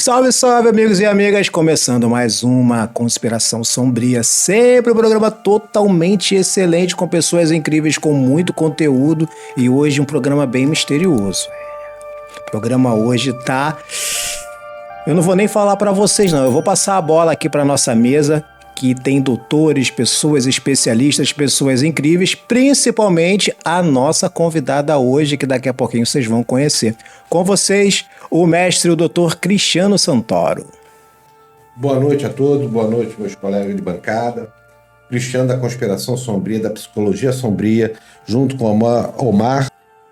Salve, salve, amigos e amigas! Começando mais uma Conspiração Sombria, sempre um programa totalmente excelente, com pessoas incríveis, com muito conteúdo, e hoje um programa bem misterioso. O programa hoje tá... Eu não vou nem falar pra vocês não, eu vou passar a bola aqui pra nossa mesa, que tem doutores, pessoas especialistas, pessoas incríveis, principalmente a nossa convidada hoje, que daqui a pouquinho vocês vão conhecer. Com vocês, o mestre, o doutor Cristiano Santoro. Boa noite a todos, boa noite meus colegas de bancada. Cristiano da Conspiração Sombria, da Psicologia Sombria, junto com o Omar.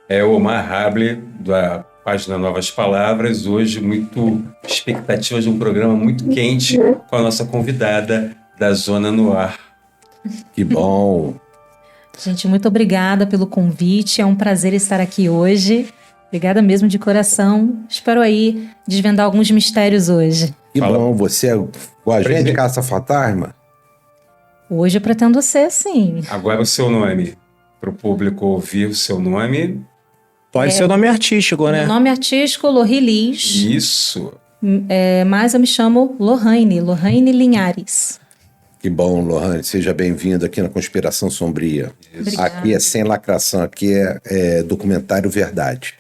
É o Omar Hable, da página Novas Palavras. Hoje, muito expectativa de um programa muito quente com a nossa convidada da Zona Noir. Que bom! Gente, muito obrigada pelo convite, é um prazer estar aqui hoje. Obrigada mesmo de coração. Espero aí desvendar alguns mistérios hoje. Que bom, você é o agente de caça-fantasma? Hoje eu pretendo ser, sim. Agora o seu nome, para o público ouvir o seu nome. Pode ser o nome artístico, né? Meu nome artístico, Lohri Liz. Isso. Mas eu me chamo Lohane Linhares. Que bom, Lohane, seja bem-vindo aqui na Conspiração Sombria. Obrigada. Aqui é sem lacração, aqui é documentário verdade.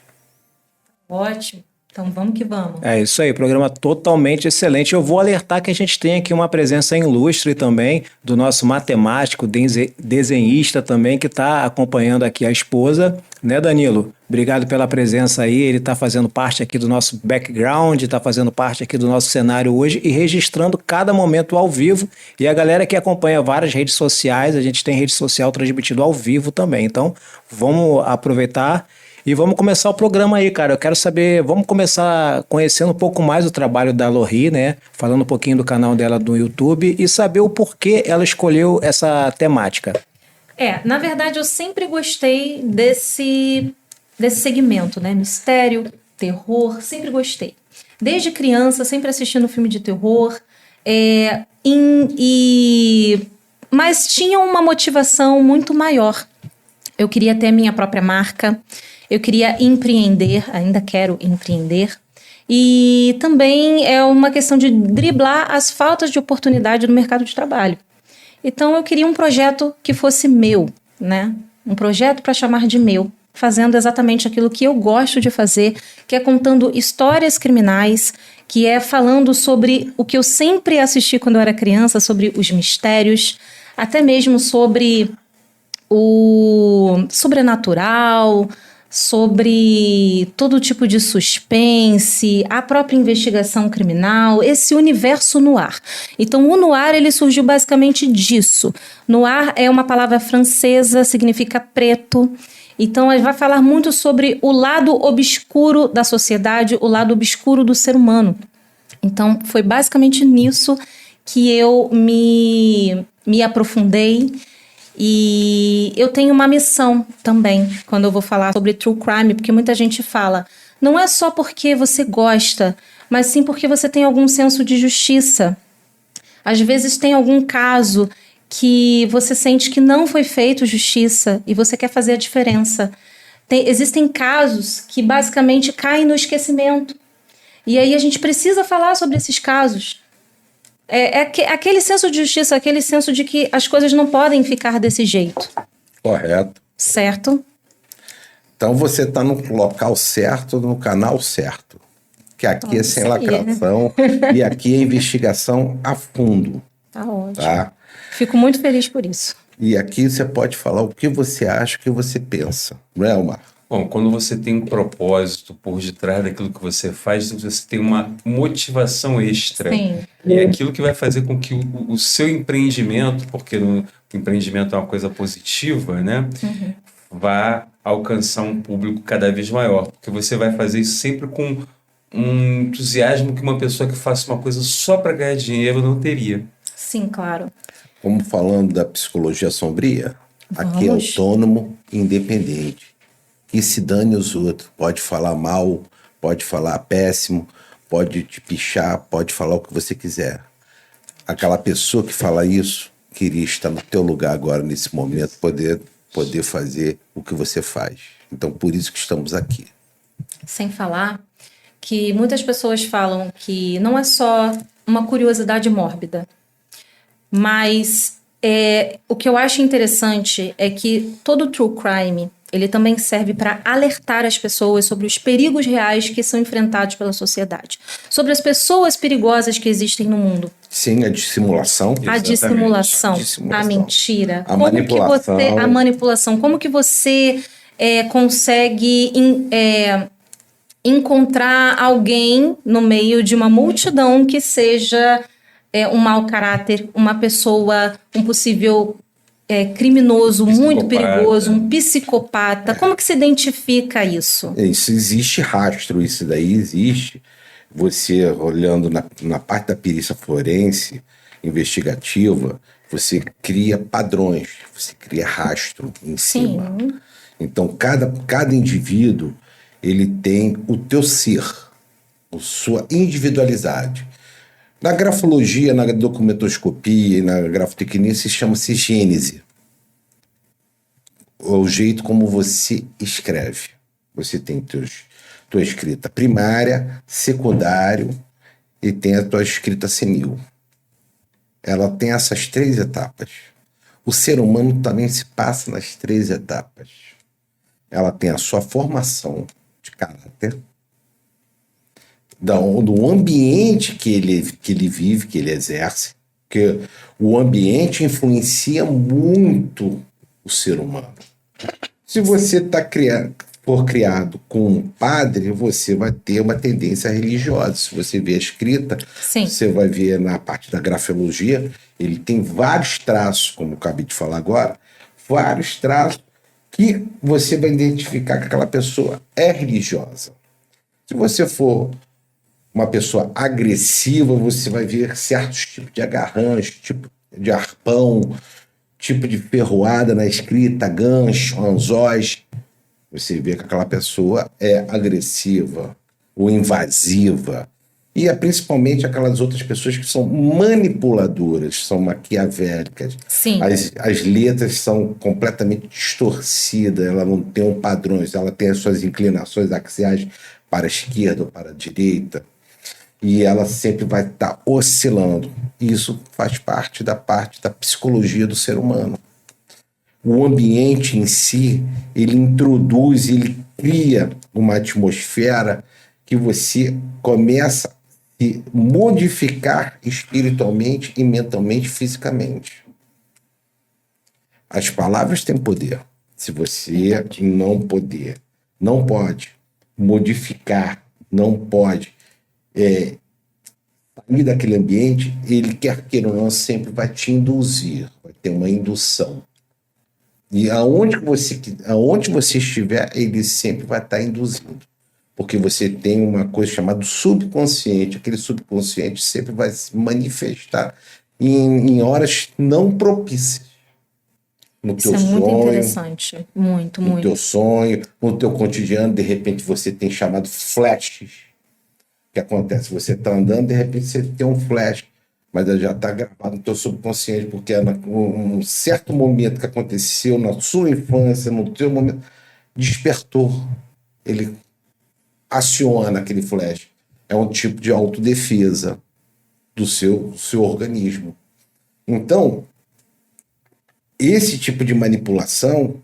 Ótimo. Então vamos que vamos. É isso aí, programa totalmente excelente. Eu vou alertar que a gente tem aqui uma presença ilustre também do nosso matemático, desenhista também, que está acompanhando aqui a esposa, né, Danilo? Obrigado pela presença aí, ele está fazendo parte aqui do nosso background, está fazendo parte aqui do nosso cenário hoje e registrando cada momento ao vivo. E a galera que acompanha várias redes sociais, a gente tem rede social transmitido ao vivo também. Então, vamos aproveitar e vamos começar o programa aí, cara. Eu quero saber, vamos começar conhecendo um pouco mais o trabalho da Lohri, né? Falando um pouquinho do canal dela no YouTube e saber o porquê ela escolheu essa temática. Na verdade, eu sempre gostei desse segmento, né? Mistério, terror, sempre gostei. Desde criança, sempre assistindo filme de terror. Mas tinha uma motivação muito maior. Eu queria ter a minha própria marca. Eu queria empreender, ainda quero empreender. E também é uma questão de driblar as faltas de oportunidade no mercado de trabalho. Então eu queria um projeto que fosse meu, né? Um projeto para chamar de meu, fazendo exatamente aquilo que eu gosto de fazer, que é contando histórias criminais, que é falando sobre o que eu sempre assisti quando eu era criança, sobre os mistérios, até mesmo sobre o sobrenatural, sobre todo tipo de suspense, a própria investigação criminal, esse universo noir. Então, o noir, ele surgiu basicamente disso. Noir é uma palavra francesa, significa preto. Então, ele vai falar muito sobre o lado obscuro da sociedade, o lado obscuro do ser humano. Então, foi basicamente nisso que eu me aprofundei. E eu tenho uma missão também quando eu vou falar sobre true crime, porque muita gente fala, não é só porque você gosta, mas sim porque você tem algum senso de justiça. Às vezes tem algum caso que você sente que não foi feito justiça e você quer fazer a diferença. Existem casos que basicamente caem no esquecimento. E aí a gente precisa falar sobre esses casos. Aquele senso de justiça, aquele senso de que as coisas não podem ficar desse jeito. Correto. Certo? Então você está no local certo, no canal certo. Que aqui é sem lacração e aqui é investigação a fundo. Tá ótimo. Tá? Fico muito feliz por isso. E aqui você pode falar o que você acha, o que você pensa. Não é, Omar? Bom, quando você tem um propósito por detrás daquilo que você faz, você tem uma motivação extra. Sim. E é aquilo que vai fazer com que o seu empreendimento, porque o empreendimento é uma coisa positiva, né? Uhum. Vá alcançar um público cada vez maior. Porque você vai fazer isso sempre com um entusiasmo que uma pessoa que faça uma coisa só para ganhar dinheiro não teria. Sim, claro. Como falando da psicologia sombria, aqui é Vamos. autônomo e independente. Que se dane os outros. Pode falar mal, pode falar péssimo, pode te pichar, pode falar o que você quiser. Aquela pessoa que fala isso queria estar no teu lugar agora, nesse momento, poder fazer o que você faz. Então, por isso que estamos aqui. Sem falar que muitas pessoas falam que não é só uma curiosidade mórbida, mas o que eu acho interessante é que todo true crime ele também serve para alertar as pessoas sobre os perigos reais que são enfrentados pela sociedade, sobre as pessoas perigosas que existem no mundo. Sim, a dissimulação. A dissimulação, a mentira, a manipulação. A manipulação. Como que você consegue encontrar alguém no meio de uma multidão que seja um mau caráter, uma pessoa, um possível criminoso, muito perigoso, um psicopata. Como que se identifica isso? Isso existe rastro, isso daí existe. Você olhando na parte da perícia forense, investigativa, você cria padrões, você cria rastro em cima. Então, cada indivíduo, ele tem o teu ser, a sua individualidade. Na grafologia, na documentoscopia e na grafotecnia, se chama-se gênese. O jeito como você escreve. Você tem tua escrita primária, secundário e tem a tua escrita senil. Ela tem essas 3 etapas. O ser humano também se passa nas 3 etapas. Ela tem a sua formação de caráter, do ambiente que ele vive, que ele exerce, porque o ambiente influencia muito o ser humano. Se você for criado com um padre, você vai ter uma tendência religiosa. Se você vê a escrita, você vai ver na parte da grafologia, ele tem vários traços, como eu acabei de falar agora, vários traços que você vai identificar que aquela pessoa é religiosa. Se você for uma pessoa agressiva, você vai ver certos tipos de agarrancho, tipo de arpão, tipo de ferroada na escrita, gancho, anzóis. Você vê que aquela pessoa é agressiva ou invasiva. E é principalmente aquelas outras pessoas que são manipuladoras, são maquiavélicas. Sim. As letras são completamente distorcidas, ela não tem um padrão, ela tem as suas inclinações axiais para a esquerda ou para a direita. E ela sempre vai estar oscilando. Isso faz parte da psicologia do ser humano. O ambiente em si, ele introduz, ele cria uma atmosfera que você começa a se modificar espiritualmente e mentalmente, fisicamente. As palavras têm poder. Se você não pode modificar, não pode sair daquele ambiente, ele quer queira ou não, sempre vai te induzir, vai ter uma indução. E aonde você estiver, ele sempre vai estar induzindo. Porque você tem uma coisa chamada subconsciente. Aquele subconsciente sempre vai se manifestar em horas não propícias. No teu Isso é muito sonho, interessante. Muito, no muito. teu sonho, no teu cotidiano, de repente você tem chamado flashes. O que acontece? Você está andando, de repente você tem um flash, mas já está gravado no teu subconsciente, porque é um certo momento que aconteceu na sua infância, no teu momento, despertou. Ele aciona aquele flash. É um tipo de autodefesa do seu organismo. Então, esse tipo de manipulação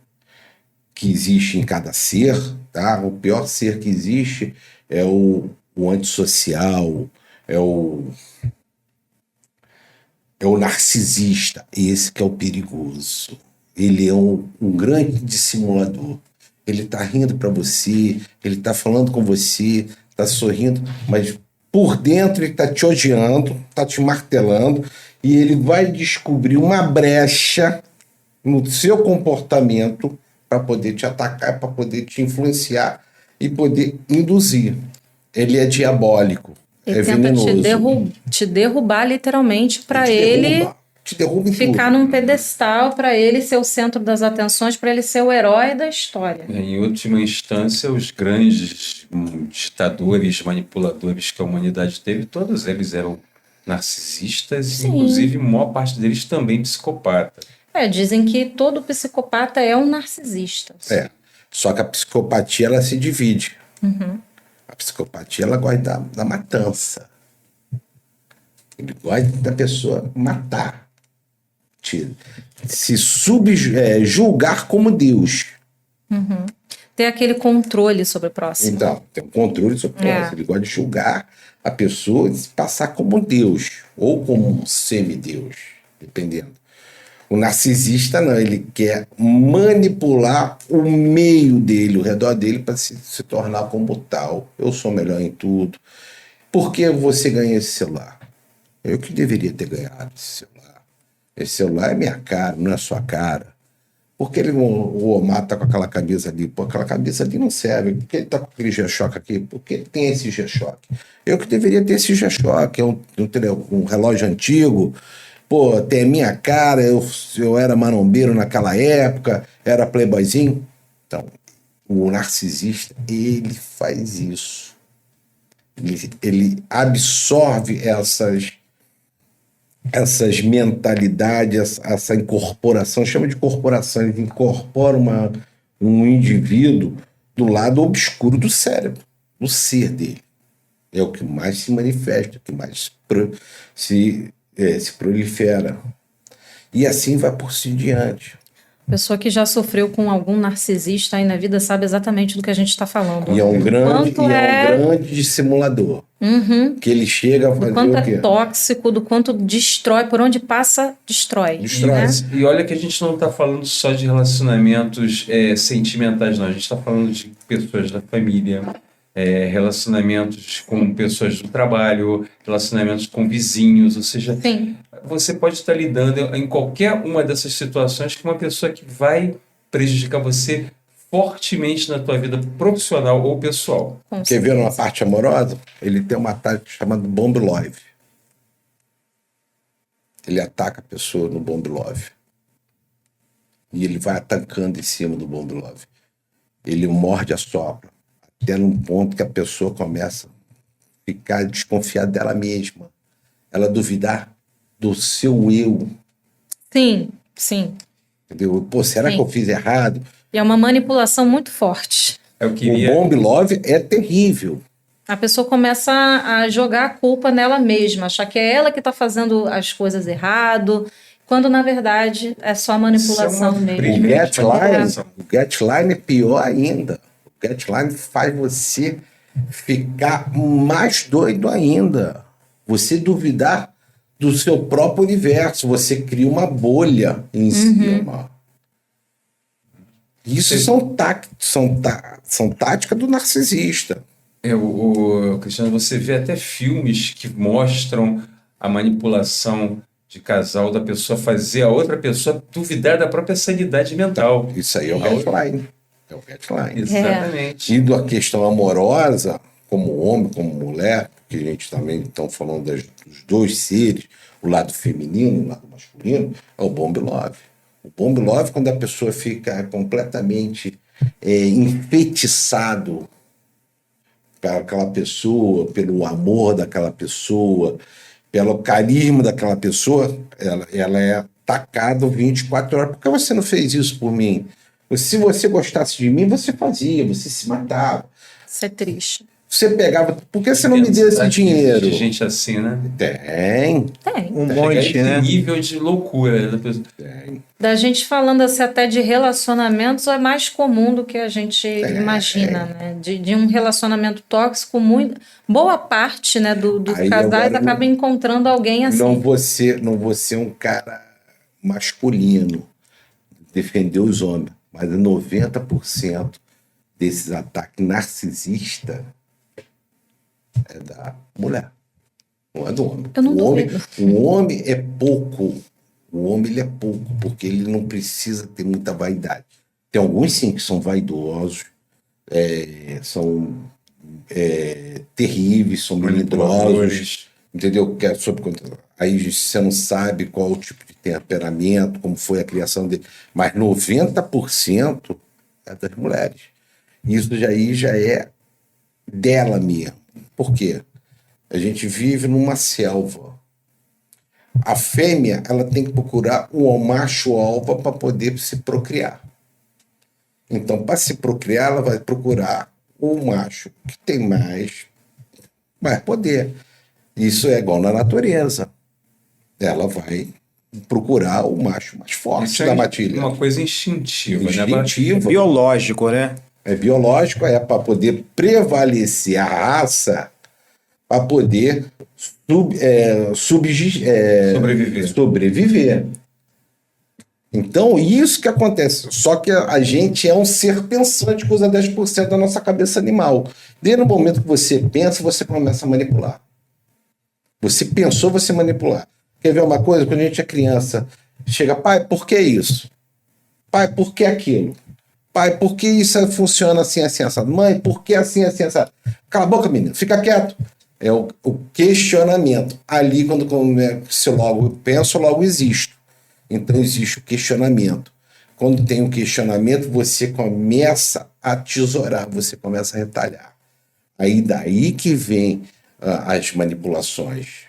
que existe em cada ser, tá? O pior ser que existe é o antissocial, é o narcisista. Esse que é o perigoso. Ele é um grande dissimulador. Ele está rindo para você, ele está falando com você, está sorrindo, mas por dentro ele está te odiando, está te martelando, e ele vai descobrir uma brecha no seu comportamento para poder te atacar, para poder te influenciar e poder induzir. Ele é diabólico, Ele é tenta venenoso. te derrubar literalmente para Te ele derruba em ficar tudo. num pedestal, para ele ser o centro das atenções, para ele ser o herói da história. Em última instância, os grandes ditadores, manipuladores que a humanidade teve, todos eles eram narcisistas, Sim. inclusive a maior parte deles também psicopata. Dizem que todo psicopata é um narcisista. Só que a psicopatia ela se divide. Uhum. A psicopatia, ela gosta da matança. Ele gosta da pessoa matar. Se julgar como Deus. Ter aquele controle sobre o próximo. Então, tem um controle sobre o próximo. Ele gosta de julgar a pessoa e se passar como Deus. Ou como um semideus, dependendo. O narcisista não, ele quer manipular o meio dele, o redor dele, para se tornar como tal. Eu sou melhor em tudo. Por que você ganha esse celular? Eu que deveria ter ganhado esse celular. Esse celular é minha cara, não é sua cara. Por que o Omar tá com aquela camisa ali? Pô, aquela camisa ali não serve. Por que ele tá com aquele G-Shock aqui? Por que ele tem esse G-Shock? Eu que deveria ter esse G-Shock, um relógio antigo. Pô, tem a minha cara, eu era marombeiro naquela época, era playboyzinho. Então, o narcisista, ele faz isso. Ele absorve essas mentalidades, essa incorporação, chama de corporação, ele incorpora um indivíduo do lado obscuro do cérebro, do ser dele. É o que mais se manifesta, o que mais se prolifera. E assim vai por si diante. Pessoa que já sofreu com algum narcisista aí na vida sabe exatamente do que a gente está falando. E é um grande dissimulador. Que ele chega a fazer do quanto o quê? É tóxico, do quanto destrói, por onde passa, destrói. Destrói. Né? E olha que a gente não está falando só de relacionamentos sentimentais, não. A gente está falando de pessoas da família, relacionamentos com pessoas do trabalho, relacionamentos com vizinhos, ou seja, Sim. você pode estar lidando em qualquer uma dessas situações com uma pessoa que vai prejudicar você fortemente na tua vida profissional ou pessoal. Quer ver uma parte amorosa? Ele tem uma tática chamada bomb love. Ele ataca a pessoa no bomb love. E ele vai atacando em cima do bomb love. Ele morde a sopra. Até num ponto que a pessoa começa a ficar desconfiada dela mesma. Ela duvidar do seu eu. Sim, sim. Entendeu? Pô, será que eu fiz errado? E é uma manipulação muito forte. Eu queria... O bomb love é terrível. A pessoa começa a jogar a culpa nela mesma, achar que é ela que está fazendo as coisas errado, quando na verdade é só manipulação mesmo. O Getline é pior ainda. O Getline faz você ficar mais doido ainda. Você duvidar do seu próprio universo. Você cria uma bolha em cima. Isso são táticas do narcisista. Cristiano, você vê até filmes que mostram a manipulação de casal da pessoa fazer a outra pessoa duvidar da própria sanidade mental. Isso aí é o Getline. É o Getline. Exatamente. E da questão amorosa, como homem, como mulher, que a gente também está falando dos dois seres, o lado feminino e o lado masculino, é o bomb love. O bomb love, quando a pessoa fica completamente enfeitiçado pelaquela pessoa, pelo amor daquela pessoa, pelo carisma daquela pessoa, ela é atacada 24 horas. Por que você não fez isso por mim? Se você gostasse de mim, você fazia, você se matava. Isso é triste. Você pegava... Por que você não me deu esse dinheiro? Tem gente assim, né? Tem. Um monte, né? Nível de loucura da pessoa. Tem. Da gente falando assim até de relacionamentos é mais comum do que a gente imagina, né? De um relacionamento tóxico, boa parte, né, dos casais acaba encontrando alguém assim. Não vou ser um cara masculino, defender os homens, mas 90% desses ataques narcisistas é da mulher, não é do homem. Eu não duvido. O homem é pouco. O homem ele é pouco, porque ele não precisa ter muita vaidade. Tem alguns, sim, que são vaidosos, são terríveis, são melindrosos, entendeu? Aí você não sabe qual o tipo de temperamento, como foi a criação dele, mas 90% é das mulheres. Isso já é dela mesmo. Por quê? A gente vive numa selva. A fêmea, ela tem que procurar o macho alfa para poder se procriar. Então, para se procriar, ela vai procurar o macho que tem mais poder. Isso é igual na natureza. Ela vai procurar o macho mais forte Isso da é matilha. uma coisa instintiva, né? Instintiva. Biológico, né? É biológico, é para poder prevalecer a raça, para poder sobreviver. Então, isso que acontece. Só que a gente é um ser pensante que usa 10% da nossa cabeça animal. Desde o momento que você pensa, você começa a manipular. Você pensou, você manipular. Quer ver uma coisa? Quando a gente é criança, chega, pai, por que isso? Pai, por que aquilo? Pai, por que isso funciona assim, assim, assado? Mãe, por que assim, assim, assado? Cala a boca, menino, fica quieto. É o questionamento. Ali, quando eu logo penso, logo existo. Então, existe o questionamento. Quando tem um questionamento, você começa a tesourar, você começa a retalhar. Aí daí que vem as manipulações.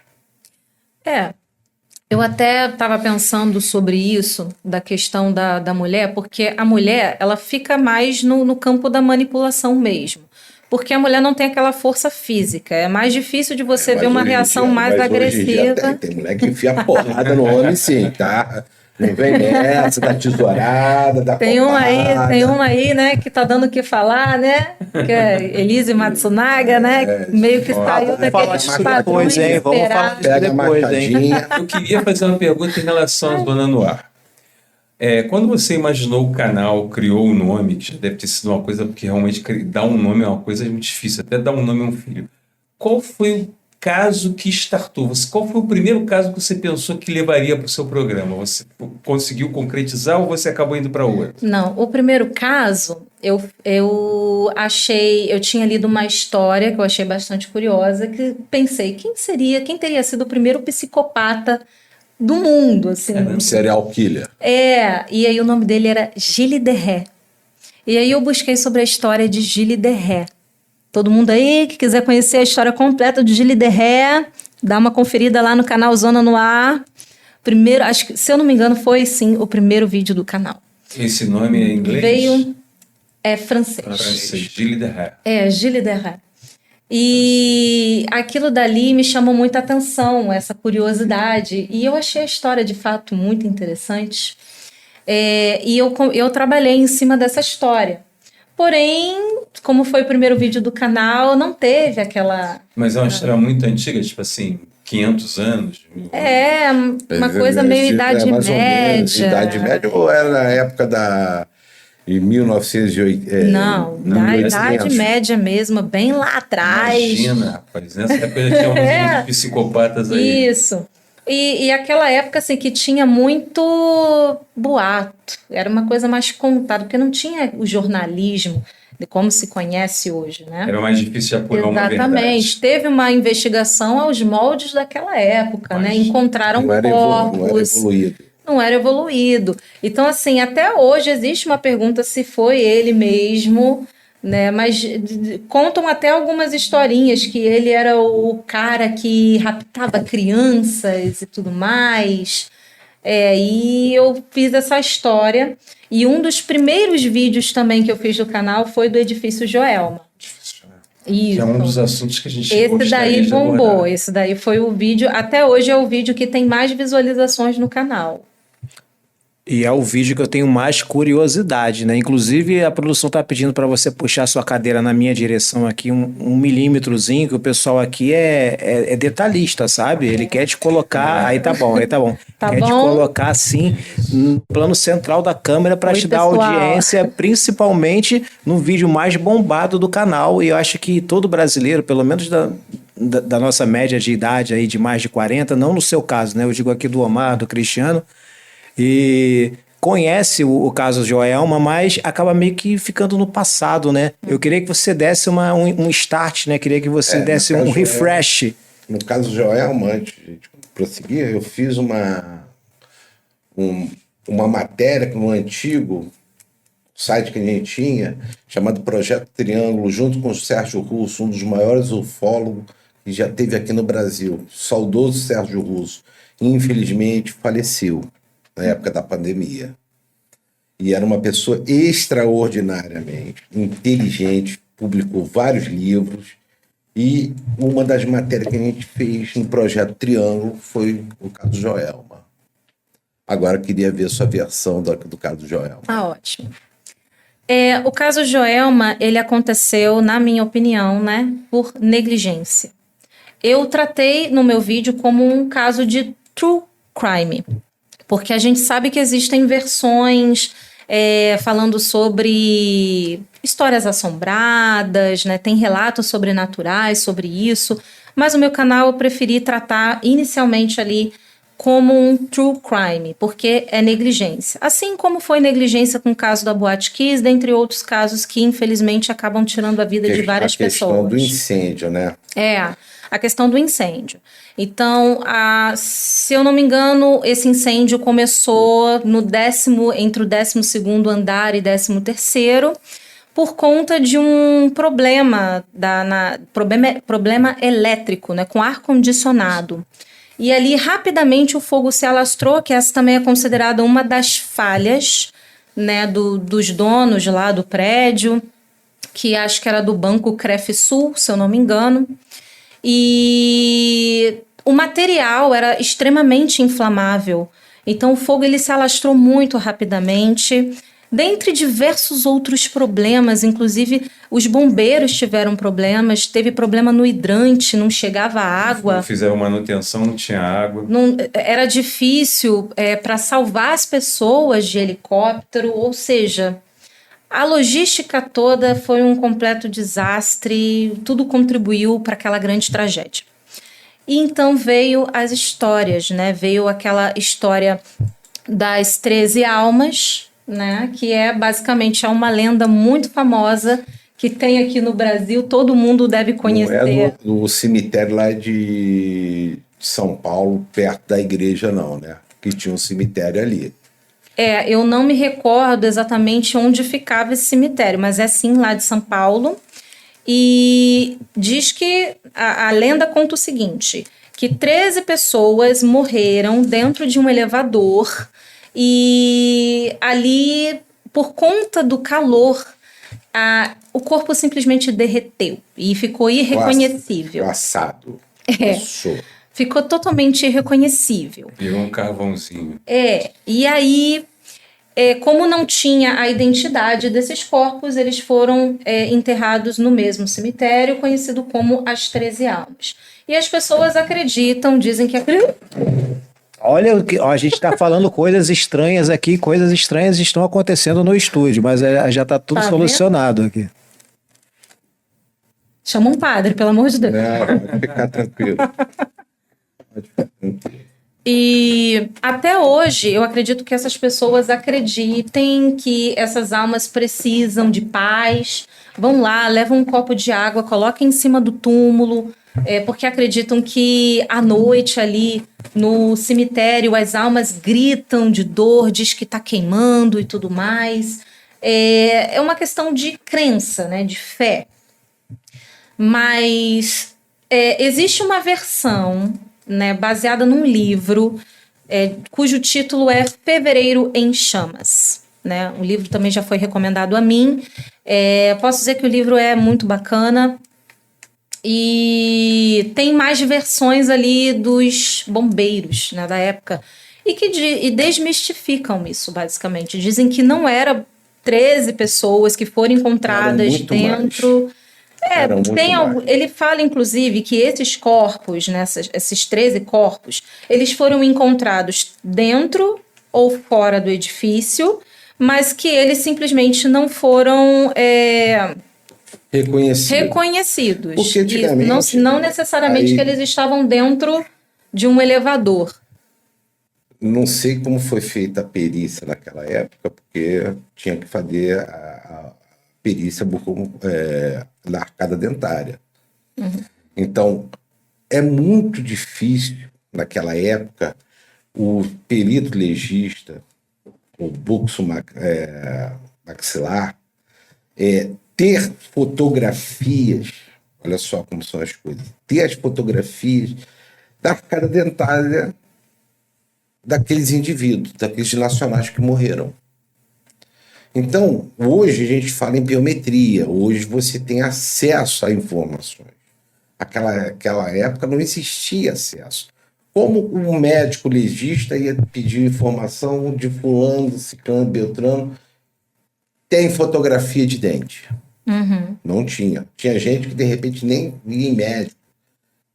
Eu até estava pensando sobre isso, da questão da mulher, porque a mulher, ela fica mais no campo da manipulação mesmo. Porque a mulher não tem aquela força física. É mais difícil de você ver uma reação mais agressiva. Tem mulher que enfia porrada no homem, sim, tá? Não vem nessa, da tesourada, da Tem uma aí, né, que tá dando o que falar, né? Que é Elise Matsunaga, né? Meio que saiu daqueles padrões hein? Vamos falar disso pega depois, a hein? machadinha. Eu queria fazer uma pergunta em relação à Dona Noir. Quando você imaginou o canal, criou o nome, que já deve ter sido uma coisa, porque realmente dar um nome é uma coisa muito difícil, até dar um nome a um filho. Qual foi o caso que startou? Qual foi o primeiro caso que você pensou que levaria para o seu programa? Você conseguiu concretizar ou você acabou indo para outro? Não, o primeiro caso, eu tinha lido uma história que eu achei bastante curiosa, que pensei, quem teria sido o primeiro psicopata do mundo, assim. Um serial killer. E aí o nome dele era Gilles de Rais. E aí eu busquei sobre a história de Gilles de Rais. Todo mundo aí que quiser conhecer a história completa de Gilles de Rais, dá uma conferida lá no canal Zona no Ar. Primeiro, acho que, se eu não me engano, foi sim o primeiro vídeo do canal. Esse nome é em inglês? Francês. Francês, Gilles de Rais. Gilles de Rais. E aquilo dali me chamou muita atenção, essa curiosidade. E eu achei a história, de fato, muito interessante. E eu trabalhei em cima dessa história. Porém, como foi o primeiro vídeo do canal, não teve aquela... Mas é uma história muito antiga, tipo assim, 500 anos? Uma coisa meio Idade Média. Idade Média ou era na época em 1980? Não, da Idade Média mesmo, bem lá atrás. Imagina, rapaz, nessa época já tinha um monte de psicopatas aí. Isso. E aquela época, assim, que tinha muito boato. Era uma coisa mais contada, porque não tinha o jornalismo de como se conhece hoje, né? Era mais difícil de apurar uma verdade. Exatamente. Teve uma investigação aos moldes daquela época, né? Encontraram corpos. Não era evoluído. Então, assim, até hoje existe uma pergunta se foi ele mesmo, né? Mas contam até algumas historinhas que ele era o cara que raptava crianças e tudo mais. E eu fiz essa história. E um dos primeiros vídeos também que eu fiz do canal foi do Edifício Joelma. Isso. Que é um dos assuntos que a gente Esse daí bombou. Esse daí foi o vídeo. Até hoje é o vídeo que tem mais visualizações no canal. E é o vídeo que eu tenho mais curiosidade, né? Inclusive, a produção tá pedindo para você puxar sua cadeira na minha direção aqui, um milímetrozinho, que o pessoal aqui é detalhista, sabe? Ele quer te colocar... Aí tá bom. Tá quer bom? te colocar, assim, no plano central da câmera para te dar audiência, principalmente no vídeo mais bombado do canal. E eu acho que todo brasileiro, pelo menos da nossa média de idade aí, de mais de 40, não no seu caso, né? Eu digo aqui do Omar, do Cristiano... E conhece o caso Joelma, mas acaba meio que ficando no passado, né? Eu queria que você desse um start, né? Queria que você desse um refresh. No caso Joelma, antes de prosseguir, eu fiz uma matéria no antigo site que a gente tinha, chamado Projeto Triângulo, junto com o Sérgio Russo, um dos maiores ufólogos que já teve aqui no Brasil. Saudoso Sérgio Russo. Infelizmente, faleceu na época da pandemia. E era uma pessoa extraordinariamente inteligente, publicou vários livros, e uma das matérias que a gente fez no Projeto Triângulo foi o caso Joelma. Agora eu queria ver a sua versão do caso Joelma. Ah, ótimo. O caso Joelma, ele aconteceu, na minha opinião, né, por negligência. Eu tratei no meu vídeo como um caso de true crime, porque a gente sabe que existem versões falando sobre histórias assombradas, né, tem relatos sobrenaturais sobre isso, mas no meu canal eu preferi tratar inicialmente ali como um true crime, porque é negligência. Assim como foi negligência com o caso da Boate Kiss, dentre outros casos que, infelizmente, acabam tirando a vida de várias pessoas. A questão do incêndio, né? A questão do incêndio. Então, se eu não me engano, esse incêndio começou entre o 12º andar e 13º, por conta de um problema, problema elétrico, né, com ar-condicionado. E ali, rapidamente, o fogo se alastrou, que essa também é considerada uma das falhas, né, dos donos lá do prédio, que acho que era do Banco Crefisul, se eu não me engano. E o material era extremamente inflamável. Então, o fogo ele se alastrou muito rapidamente. Dentre diversos outros problemas, inclusive os bombeiros tiveram problemas, teve problema no hidrante, não chegava água. Não fizeram manutenção, não tinha água. Era difícil para salvar as pessoas de helicóptero, ou seja, a logística toda foi um completo desastre, tudo contribuiu para aquela grande tragédia. E então veio as histórias, né? Veio aquela história das 13 almas, né, que basicamente uma lenda muito famosa que tem aqui no Brasil, todo mundo deve conhecer. Não é no cemitério lá de São Paulo, perto da igreja não, né? Que tinha um cemitério ali. Eu não me recordo exatamente onde ficava esse cemitério, mas é sim lá de São Paulo. E diz que a lenda conta o seguinte, que 13 pessoas morreram dentro de um elevador. E ali, por conta do calor, o corpo simplesmente derreteu e ficou irreconhecível. Assado. Ficou totalmente irreconhecível. Virou um carvãozinho. E aí, como não tinha a identidade desses corpos, eles foram enterrados no mesmo cemitério, conhecido como as 13 almas. E as pessoas acreditam, dizem que acreditam. Olha, a gente está falando coisas estranhas aqui, coisas estranhas estão acontecendo no estúdio, mas já está tudo solucionado aqui. Chama um padre, pelo amor de Deus. Não, pode ficar tranquilo. E até hoje, eu acredito que essas pessoas acreditem que essas almas precisam de paz. Vão lá, levam um copo de água, colocam em cima do túmulo, porque acreditam que à noite ali no cemitério as almas gritam de dor, diz que está queimando e tudo mais. É uma questão de crença, né, de fé. Mas existe uma versão, né, baseada num livro cujo título é Fevereiro em Chamas. Né? O livro também já foi recomendado a mim. Posso dizer que o livro é muito bacana. E tem mais versões ali dos bombeiros, né, da época. E desmistificam isso, basicamente. Dizem que não era 13 pessoas que foram encontradas dentro. Ele fala, inclusive, que esses corpos, né, esses 13 corpos, eles foram encontrados dentro ou fora do edifício, mas que eles simplesmente não foram reconhecidos. Porque antigamente, não necessariamente que eles estavam dentro de um elevador. Não sei como foi feita a perícia naquela época, porque tinha que fazer a perícia na arcada dentária. Uhum. Então, é muito difícil, naquela época, o perito legista, o buxo maxilar, ter fotografias, olha só como são as coisas, ter as fotografias da arcada dentária daqueles indivíduos, daqueles nacionais que morreram. Então, hoje a gente fala em biometria, hoje você tem acesso a informações. Aquela época não existia acesso. Como um médico legista ia pedir informação de fulano, ciclano, beltrano, tem fotografia de dente? Não tinha. Tinha gente que, de repente, nem ia em médico,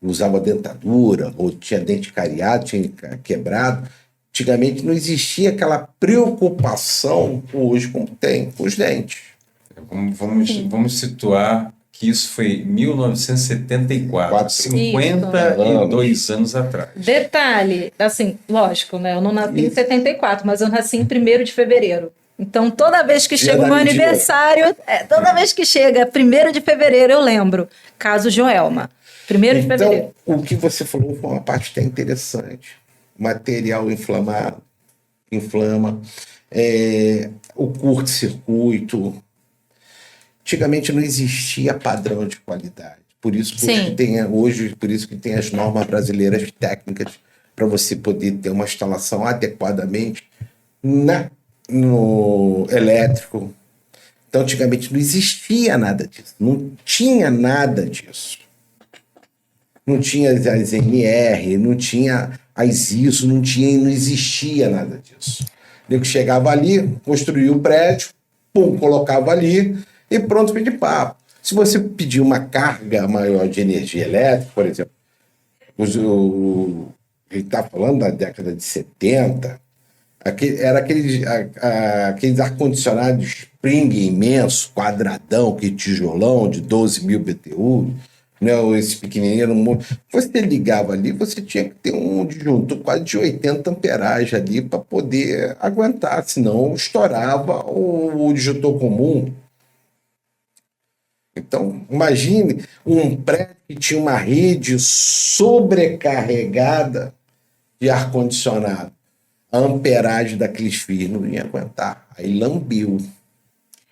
usava dentadura, ou tinha dente cariado, tinha quebrado. Antigamente não existia aquela preocupação hoje como tem com os dentes. Vamos situar que isso foi em 1974, 52 anos atrás. Detalhe, assim, lógico, né? Eu não nasci em 74, mas eu nasci em 1º de fevereiro. Então, toda vez que chega o meu aniversário, toda vez que chega 1º de fevereiro, eu lembro. Caso Joelma. 1º de fevereiro. Então, o que você falou foi uma parte até interessante. Material inflamado, inflama, o curto-circuito. Antigamente não existia padrão de qualidade. Por isso que tem as normas brasileiras técnicas para você poder ter uma instalação adequadamente no elétrico. Então, antigamente não existia nada disso. Não tinha nada disso. Não tinha as NR, não tinha as ISO, não existia nada disso. O que chegava ali, construía o prédio, colocava ali e pronto, fim de papo. Se você pedir uma carga maior de energia elétrica, por exemplo, ele está falando da década de 70, era aqueles ar-condicionados Spring imenso, quadradão, que tijolão de 12 mil BTU, né, esse pequenininho. Você ligava ali, você tinha que ter um disjuntor quase de 80 amperagens ali para poder aguentar, senão estourava o disjuntor comum. Então, imagine um prédio que tinha uma rede sobrecarregada de ar-condicionado. A amperagem daqueles fios não ia aguentar. Aí lambiu.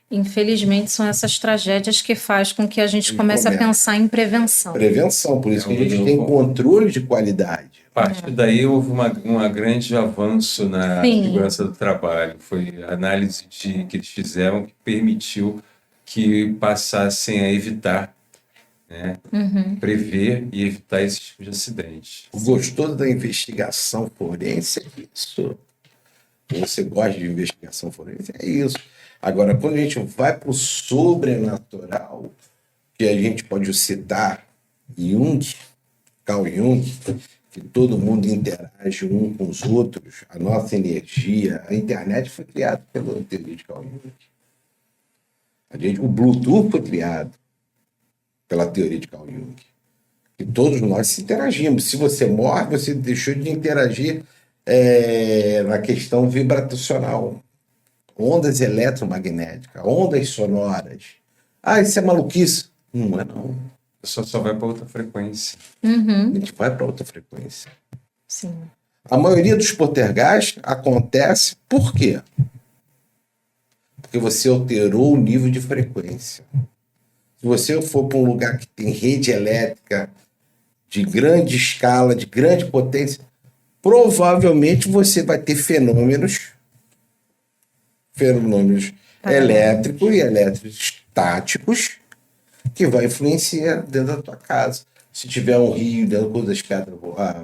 Infelizmente, são essas tragédias que faz com que a gente comece a pensar em prevenção. Prevenção, por isso que a gente tem controle de qualidade. A partir daí houve um grande avanço na segurança do trabalho. Foi a análise que eles fizeram que permitiu que passassem a evitar, né? Prever e evitar esse tipo de acidente. O gostoso da investigação forense é isso. Você gosta de investigação forense? É isso. Agora, quando a gente vai para o sobrenatural, que a gente pode citar Carl Jung, que todo mundo interage um com os outros, a nossa energia, a internet foi criada pela teoria de Carl Jung. O Bluetooth foi criado pela teoria de Carl Jung. E todos nós interagimos. Se você morre, você deixou de interagir na questão vibracional. Ondas eletromagnéticas, ondas sonoras. Isso é maluquice. Não é, não. Só vai para outra frequência. A gente vai para outra frequência. Sim. A maioria dos poltergeist acontece por quê? Porque você alterou o nível de frequência. Se você for para um lugar que tem rede elétrica de grande escala, de grande potência, provavelmente você vai ter fenômenos elétricos e eletrostáticos que vai influenciar dentro da tua casa. Se tiver um rio dentro das pedras,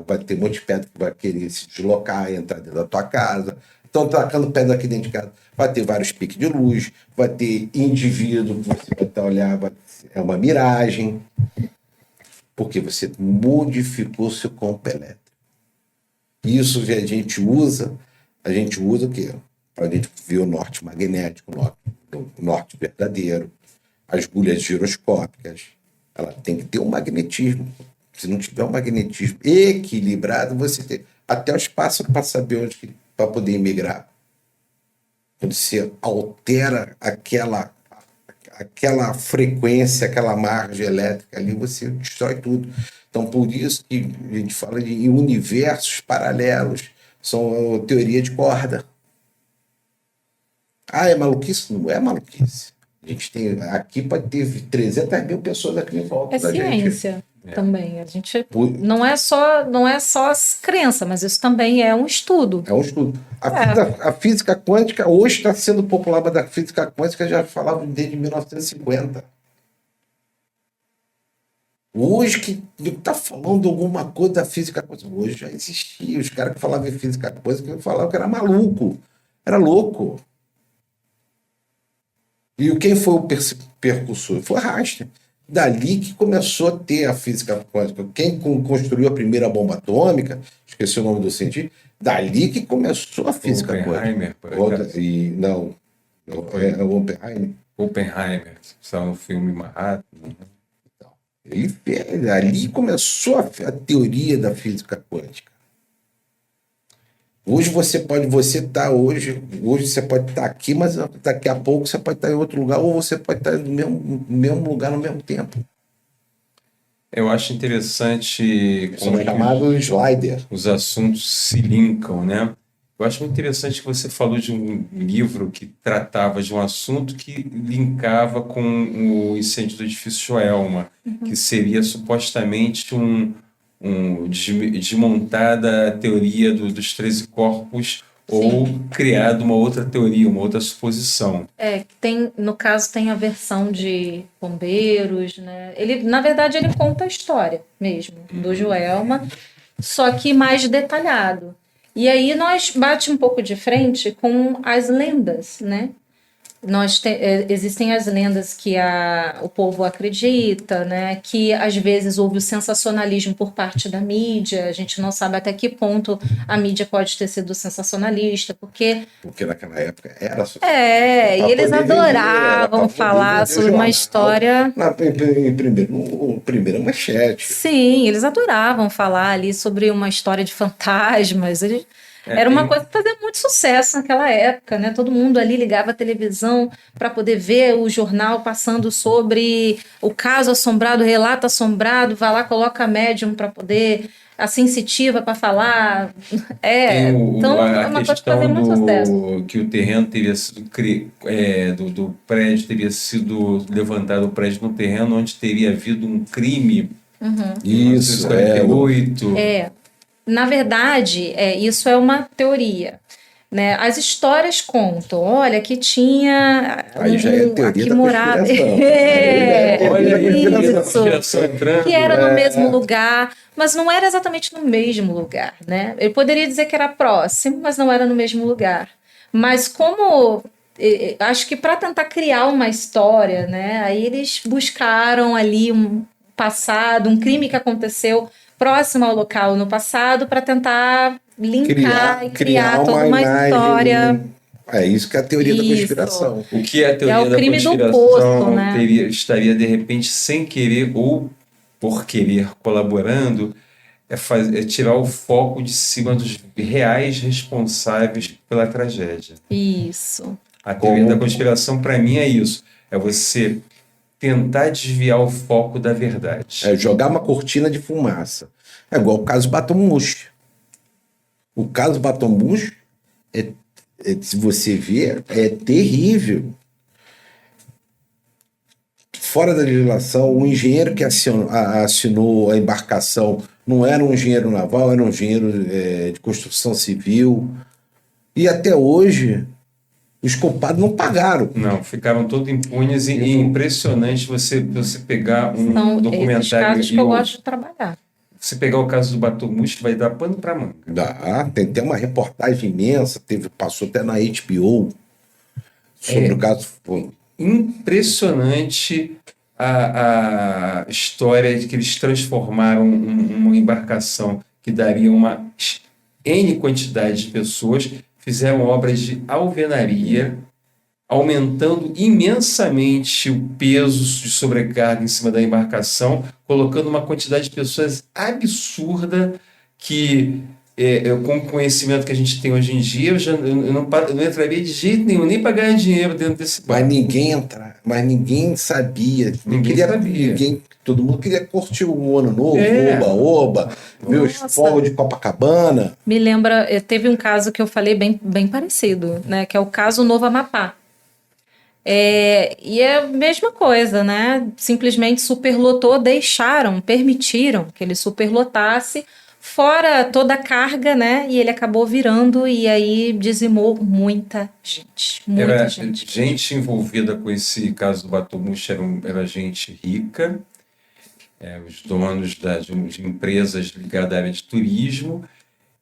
vai ter um monte de pedra que vai querer se deslocar e entrar dentro da tua casa. Estão tacando pedra aqui dentro de casa. Vai ter vários piques de luz, vai ter indivíduo que você vai estar olhando, é uma miragem. Porque você modificou seu campo elétrico. Isso que a gente usa o quê? Para a gente ver o norte magnético, o norte verdadeiro, as agulhas giroscópicas. Ela tem que ter um magnetismo. Se não tiver um magnetismo equilibrado, você tem até o espaço para saber para poder migrar. Quando você altera aquela frequência, aquela margem elétrica ali, você destrói tudo. Então, por isso que a gente fala de universos paralelos, são teoria de corda. É maluquice? Não é maluquice. A A gente tem, aqui pode ter 300 mil pessoas aqui em volta É da gente. ciência também. A gente não é só crença, mas isso também é um estudo. É um estudo. A física quântica hoje está sendo popular, mas da física quântica já falavam desde 1950. Hoje que está falando alguma coisa da física quântica, hoje já existia. Os caras que falavam em física quântica falavam que era maluco, era louco. E quem foi o percursor? Foi Einstein. Dali que começou a ter a física quântica. Quem construiu a primeira bomba atômica, esqueci o nome do cientista, dali que começou a física Oppenheimer, quântica. Não é o Oppenheimer. Oppenheimer, que estava no filme Manhattan. Ele fez, ali começou a teoria da física quântica. Hoje você pode estar aqui, mas daqui a pouco você pode estar em outro lugar, ou você pode estar no mesmo lugar no mesmo tempo. Eu acho interessante São chamados slider. os assuntos se linkam, né? Eu acho muito interessante que você falou de um livro que tratava de um assunto que linkava com o incêndio do edifício Joelma, que seria supostamente desmontada a teoria dos 13 corpos ou criado uma outra teoria, uma outra suposição. No caso tem a versão de bombeiros, né? Na verdade, ele conta a história mesmo do Joelma, só que mais detalhado. E aí nós bate um pouco de frente com as lendas, né? Existem as lendas que o povo acredita, né? Que às vezes houve o sensacionalismo por parte da mídia. A gente não sabe até que ponto a mídia pode ter sido sensacionalista, porque naquela época era e eles adoravam falar sobre uma história. Primeira manchete. Sim, eles adoravam falar ali sobre uma história de fantasmas. Era uma coisa que fazia muito sucesso naquela época, né? Todo mundo ali ligava a televisão para poder ver o jornal passando sobre o caso assombrado, o relato assombrado, vai lá, coloca a médium para poder, a sensitiva para falar. Então é uma coisa que fazia muito sucesso. Que o terreno teria sido do prédio teria sido levantado, o prédio no terreno onde teria havido um crime. Isso, 1948. Na verdade, isso é uma teoria. Né? As histórias contam, olha, que tinha aí já é teoria que da morava. Olha isso, que era no mesmo lugar, mas não era exatamente no mesmo lugar. Né? Eu poderia dizer que era próximo, mas não era no mesmo lugar. Mas como acho que para tentar criar uma história, né? Aí eles buscaram ali um passado, um crime que aconteceu próximo ao local no passado para tentar linkar e criar toda uma história. É isso que é a teoria da conspiração. O que é a teoria da conspiração? Poço, né? Estaria, de repente, sem querer ou por querer colaborando, tirar o foco de cima dos reais responsáveis pela tragédia. Isso. A teoria da conspiração, para mim, é isso. É você tentar desviar o foco da verdade. É jogar uma cortina de fumaça. É igual o caso Batomushi. O caso Batomushi, se você ver, é terrível. Fora da legislação, o engenheiro que assinou a embarcação não era um engenheiro naval, era um engenheiro de construção civil. E até hoje, os culpados não pagaram. Não, ficaram todos impunes e é impressionante você pegar um documentário. São casos que eu gosto de trabalhar. Você pegar o caso do Batomushi, vai dar pano para manga. Dá, tem até uma reportagem imensa, passou até na HBO sobre o caso. Impressionante a história de que eles transformaram uma embarcação que daria uma N quantidade de pessoas, fizeram obras de alvenaria, aumentando imensamente o peso de sobrecarga em cima da embarcação, colocando uma quantidade de pessoas absurda que, com o conhecimento que a gente tem hoje em dia, eu não entraria de jeito nenhum, nem para ganhar dinheiro dentro desse barco. Mas ninguém sabia. Ninguém todo mundo queria curtir o ano novo, oba-oba, ver os fogos de Copacabana. Me lembra, teve um caso que eu falei bem parecido, né, que é o caso Novo Amapá. E é a mesma coisa, né? Simplesmente superlotou, permitiram que ele superlotasse, fora toda a carga, né? E ele acabou virando e aí dizimou muita gente. Muita Era gente. gente envolvida com esse caso do Batomushi, era gente rica, os donos de empresas ligadas à área de turismo,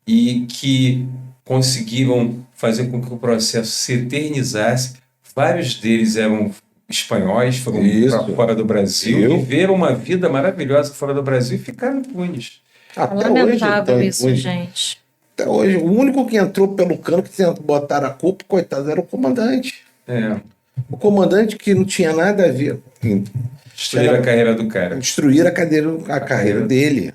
e que conseguiram fazer com que o processo se eternizasse. Vários deles eram espanhóis, foram Isso. para fora do Brasil, Eu? viveram uma vida maravilhosa fora do Brasil e ficaram impunes. Até Lamentável hoje, isso, gente. até hoje, o único que entrou pelo cano que tentou botar a culpa, coitado, era o comandante. É, O comandante que não tinha nada a ver. destruíram a carreira do cara. Destruir a carreira dele.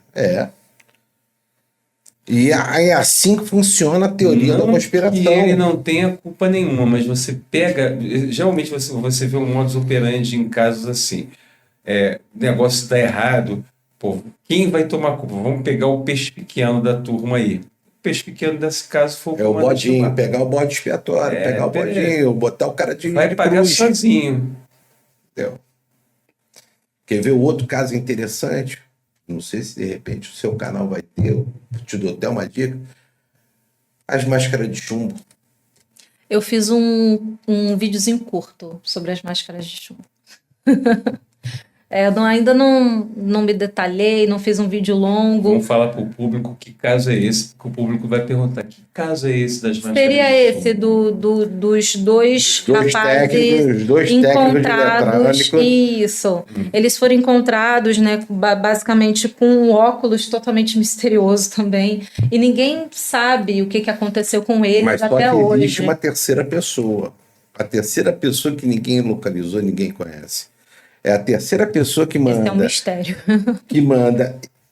E é assim que funciona a teoria da Não conspiração. que ele não tenha culpa nenhuma, mas você pega. Geralmente você vê um modus operandi em casos assim. O negócio dá errado. Pô, quem vai tomar culpa? Vamos pegar o peixe pequeno da turma aí. O peixe pequeno desse caso foi É o comandante bodinho, lá. pegar o bode expiatório, pegar o bodinho, botar o cara de Vai pagar cruz. sozinho. Entendeu? Quer ver outro caso interessante? Não sei se de repente o seu canal vai ter, eu te dou até uma dica. As máscaras de chumbo. Eu fiz um videozinho curto sobre as máscaras de chumbo. Ainda não me detalhei, não fiz um vídeo longo. Vamos falar para o público que caso é esse, porque o público vai perguntar que caso é esse das máscaras Seria de esse chumbo? dos dois Dois rapazes técnicos, dois técnicos encontrados. eletrônicos. Isso. Eles foram encontrados, né, basicamente com um óculos totalmente misterioso também. E ninguém sabe o que aconteceu com eles Mas só até que hoje. existe uma terceira pessoa. A terceira pessoa que ninguém localizou, ninguém conhece. É a terceira pessoa que Esse é um manda, mistério.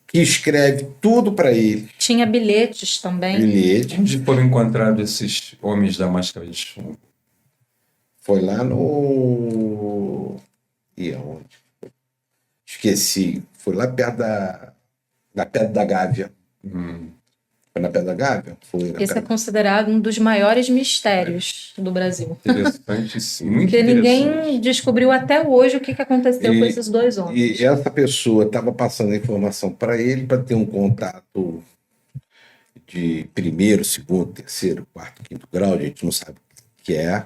que escreve tudo para ele. Tinha bilhetes também. Bilhete. Onde foram encontrados esses homens da máscara de chumbo? Foi lá no. E aonde? Esqueci. Foi lá perto da Pedra da Gávea. Foi na Pedra da Gávea? Foi na Esse é Pedra... considerado um dos maiores mistérios do Brasil. Interessante, sim. Muito Porque interessante. ninguém descobriu até hoje o que aconteceu com esses dois homens. E essa pessoa estava passando a informação para ele para ter um contato de primeiro, segundo, terceiro, quarto, quinto grau, a gente não sabe o que é.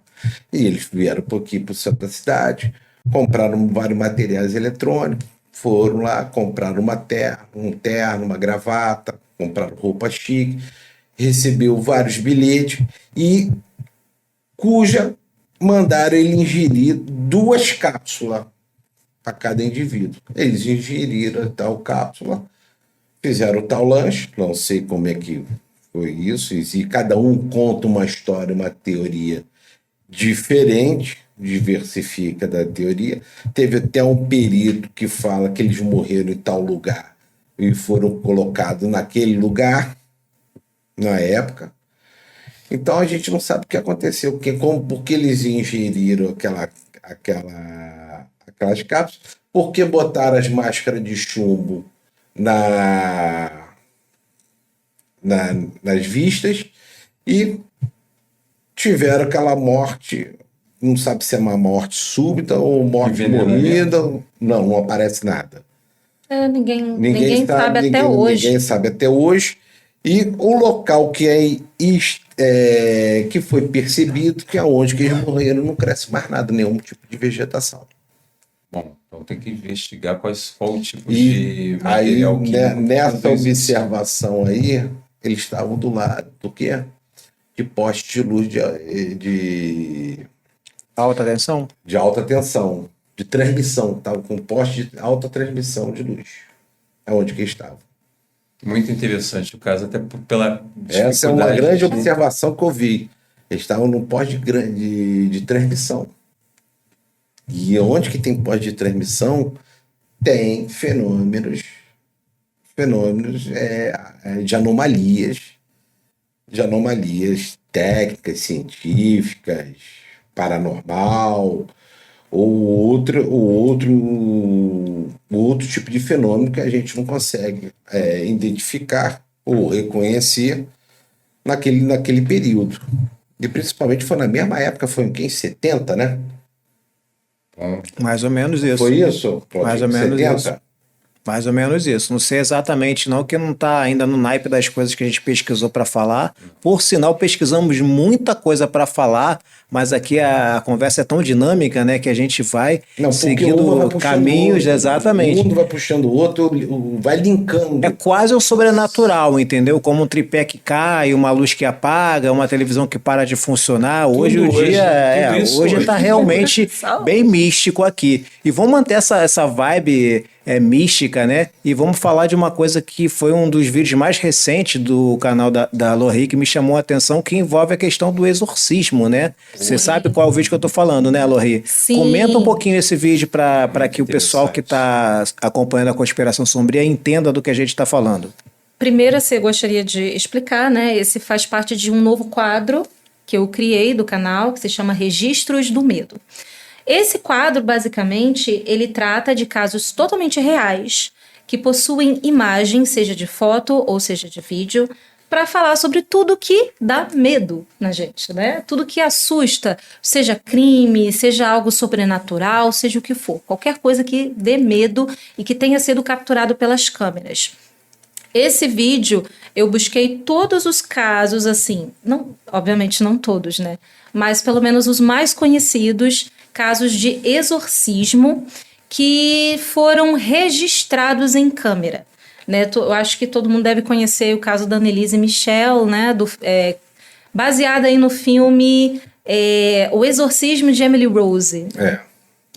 E eles vieram aqui para o centro da cidade, compraram vários materiais eletrônicos, foram lá, compraram um terno, uma gravata, compraram roupa chique, recebeu vários bilhetes e mandaram ele ingerir 2 cápsulas para cada indivíduo. Eles ingeriram tal cápsula, fizeram tal lanche, não sei como é que foi isso, e cada um conta uma história, uma teoria diferente, diversifica da teoria. Teve até um perito que fala que eles morreram em tal lugar e foram colocados naquele lugar na época. Então a gente não sabe o que aconteceu, porque eles ingeriram aquelas cápsulas, porque botaram as máscaras de chumbo nas vistas e tiveram aquela morte, não sabe se é uma morte súbita ou morte morrida, não aparece nada. Ninguém sabe até hoje. Ninguém sabe até hoje. E o local que que foi percebido, que é onde que eles morreram, não cresce mais nada, nenhum tipo de vegetação. Bom, então tem que investigar qual o tipo E de material aí, químico. nessa observação aí, eles estavam do lado do quê? De poste de luz de Alta tensão? de alta tensão, de transmissão. Estavam com poste de alta transmissão de luz. É onde que estavam. Muito interessante o caso, até pela Essa é uma dificuldade grande de- observação que eu vi. Eles estavam num poste de transmissão. E onde que tem poste de transmissão, tem fenômenos de anomalias técnicas, científicas, paranormal, ou outro tipo de fenômeno que a gente não consegue identificar ou reconhecer naquele período. E principalmente foi na mesma época, foi em 70, né? Mais ou menos isso. Foi isso? Pô, Mais ou menos 70? isso. Mais ou menos isso. Não sei exatamente não, que não está ainda no naipe das coisas que a gente pesquisou para falar. Por sinal, pesquisamos muita coisa para falar, mas aqui a conversa é tão dinâmica, né, que a gente vai Não, porque uma vai seguindo puxando caminhos, o outro, exatamente. Um vai puxando o outro, vai linkando. É quase o sobrenatural, entendeu? Como um tripé que cai, uma luz que apaga, uma televisão que para de funcionar. Hoje o hoje, dia tudo isso hoje hoje. está realmente bem místico aqui. E vamos manter essa vibe mística, né? E vamos falar de uma coisa que foi um dos vídeos mais recentes do canal da Lohri que me chamou a atenção, que envolve a questão do exorcismo, né? Você sabe qual é o vídeo que eu tô falando, né, Lohri? Sim. Comenta um pouquinho esse vídeo para que o pessoal que está acompanhando a Conspiração Sombria entenda do que a gente está falando. Primeiro, assim, eu gostaria de explicar, né? Esse faz parte de um novo quadro que eu criei do canal, que se chama Registros do Medo. Esse quadro, basicamente, ele trata de casos totalmente reais, que possuem imagem, seja de foto ou seja de vídeo, para falar sobre tudo que dá medo na gente, né? Tudo que assusta, seja crime, seja algo sobrenatural, seja o que for. Qualquer coisa que dê medo e que tenha sido capturado pelas câmeras. Esse vídeo, eu busquei todos os casos, assim, não, obviamente não todos, né? Mas pelo menos os mais conhecidos, casos de exorcismo que foram registrados em câmera, né? Eu acho que todo mundo deve conhecer o caso da Annelise Michel, né? Baseada aí no filme O Exorcismo de Emily Rose.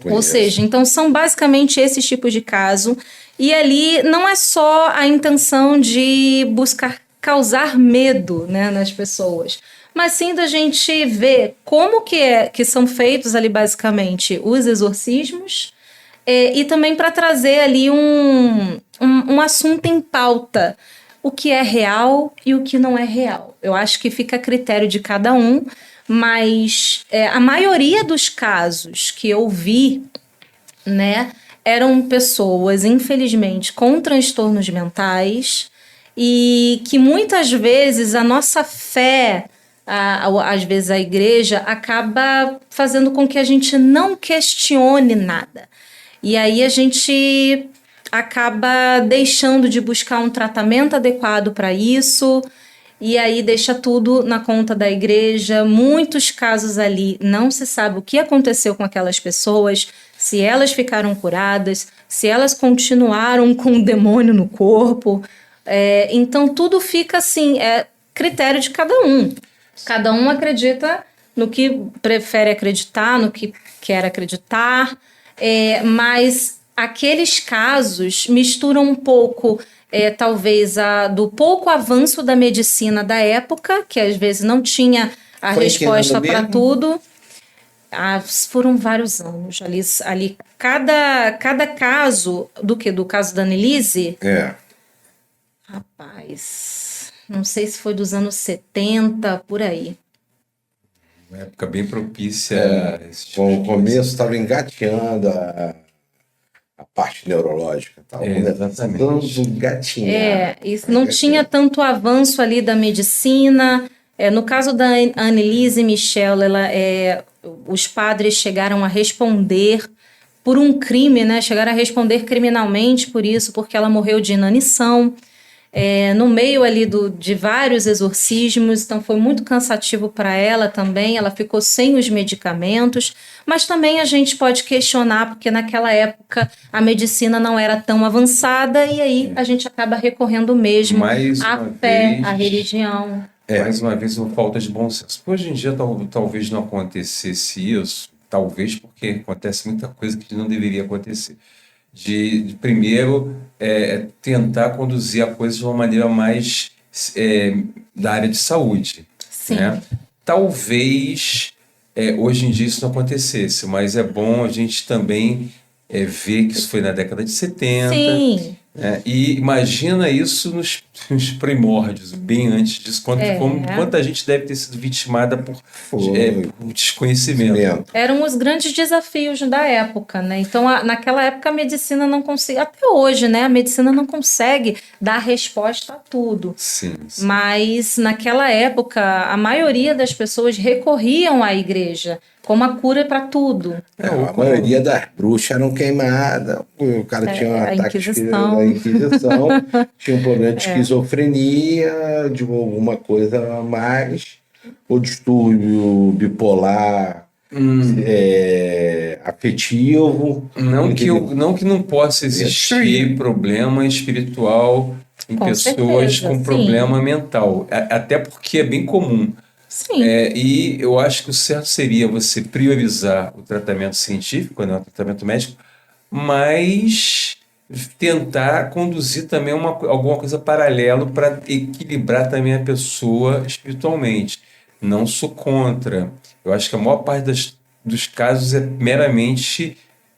Ou seja, então são basicamente esses tipos de caso. E ali não é só a intenção de buscar causar medo, né, nas pessoas, mas sim da gente ver como que são feitos ali basicamente os exorcismos e também para trazer ali um assunto em pauta, o que é real e o que não é real. Eu acho que fica a critério de cada um, mas a maioria dos casos que eu vi, né, eram pessoas, infelizmente, com transtornos mentais e que muitas vezes a nossa fé, às vezes a igreja, acaba fazendo com que a gente não questione nada. E aí a gente acaba deixando de buscar um tratamento adequado para isso e aí deixa tudo na conta da igreja. Muitos casos ali não se sabe o que aconteceu com aquelas pessoas, se elas ficaram curadas, se elas continuaram com o demônio no corpo. Então tudo fica assim, critério de cada um. Cada um acredita no que prefere acreditar, no que quer acreditar, mas aqueles casos misturam um pouco, talvez, do pouco avanço da medicina da época, que às vezes não tinha a resposta para tudo. Foram vários anos. Ali cada caso, do caso da Annelise? Rapaz, não sei se foi dos anos 70, por aí. Uma época bem propícia. Com o começo estava engateando a parte neurológica. Exatamente. Isso não tinha tanto avanço ali da medicina. No caso da Annelise Michel, os padres chegaram a responder por um crime, né? Chegaram a responder criminalmente por isso, porque ela morreu de inanição. No meio ali de vários exorcismos, então foi muito cansativo para ela também, ela ficou sem os medicamentos, mas também a gente pode questionar, porque naquela época a medicina não era tão avançada, e aí a gente acaba recorrendo mesmo à fé, à religião. Mais uma vez, uma falta de bom senso. Hoje em dia talvez não acontecesse isso, talvez porque acontece muita coisa que não deveria acontecer. De primeiro, tentar conduzir a coisa de uma maneira mais da área de saúde. Sim. Né? Talvez hoje em dia isso não acontecesse, mas é bom a gente também ver que isso foi na década de 70. Sim. E imagina isso nos primórdios, bem antes disso. Quanta gente deve ter sido vitimada por desconhecimento. Eram os grandes desafios da época, né? Então, naquela época, a medicina não conseguia, até hoje, né? A medicina não consegue dar resposta a tudo. Sim. Mas, naquela época, a maioria das pessoas recorriam à igreja como a cura para tudo. A maioria das bruxas eram queimadas, o cara tinha um ataque da Inquisição, tinha um problema de esquizofrenia, de alguma coisa a mais, ou distúrbio bipolar, afetivo. Não que não possa existir problema espiritual em pessoas com problema mental, até porque é bem comum. Sim. E eu acho que o certo seria você priorizar o tratamento científico, né, o tratamento médico, mas tentar conduzir também alguma coisa paralelo para equilibrar também a pessoa espiritualmente. Não sou contra. Eu acho que a maior parte dos casos é meramente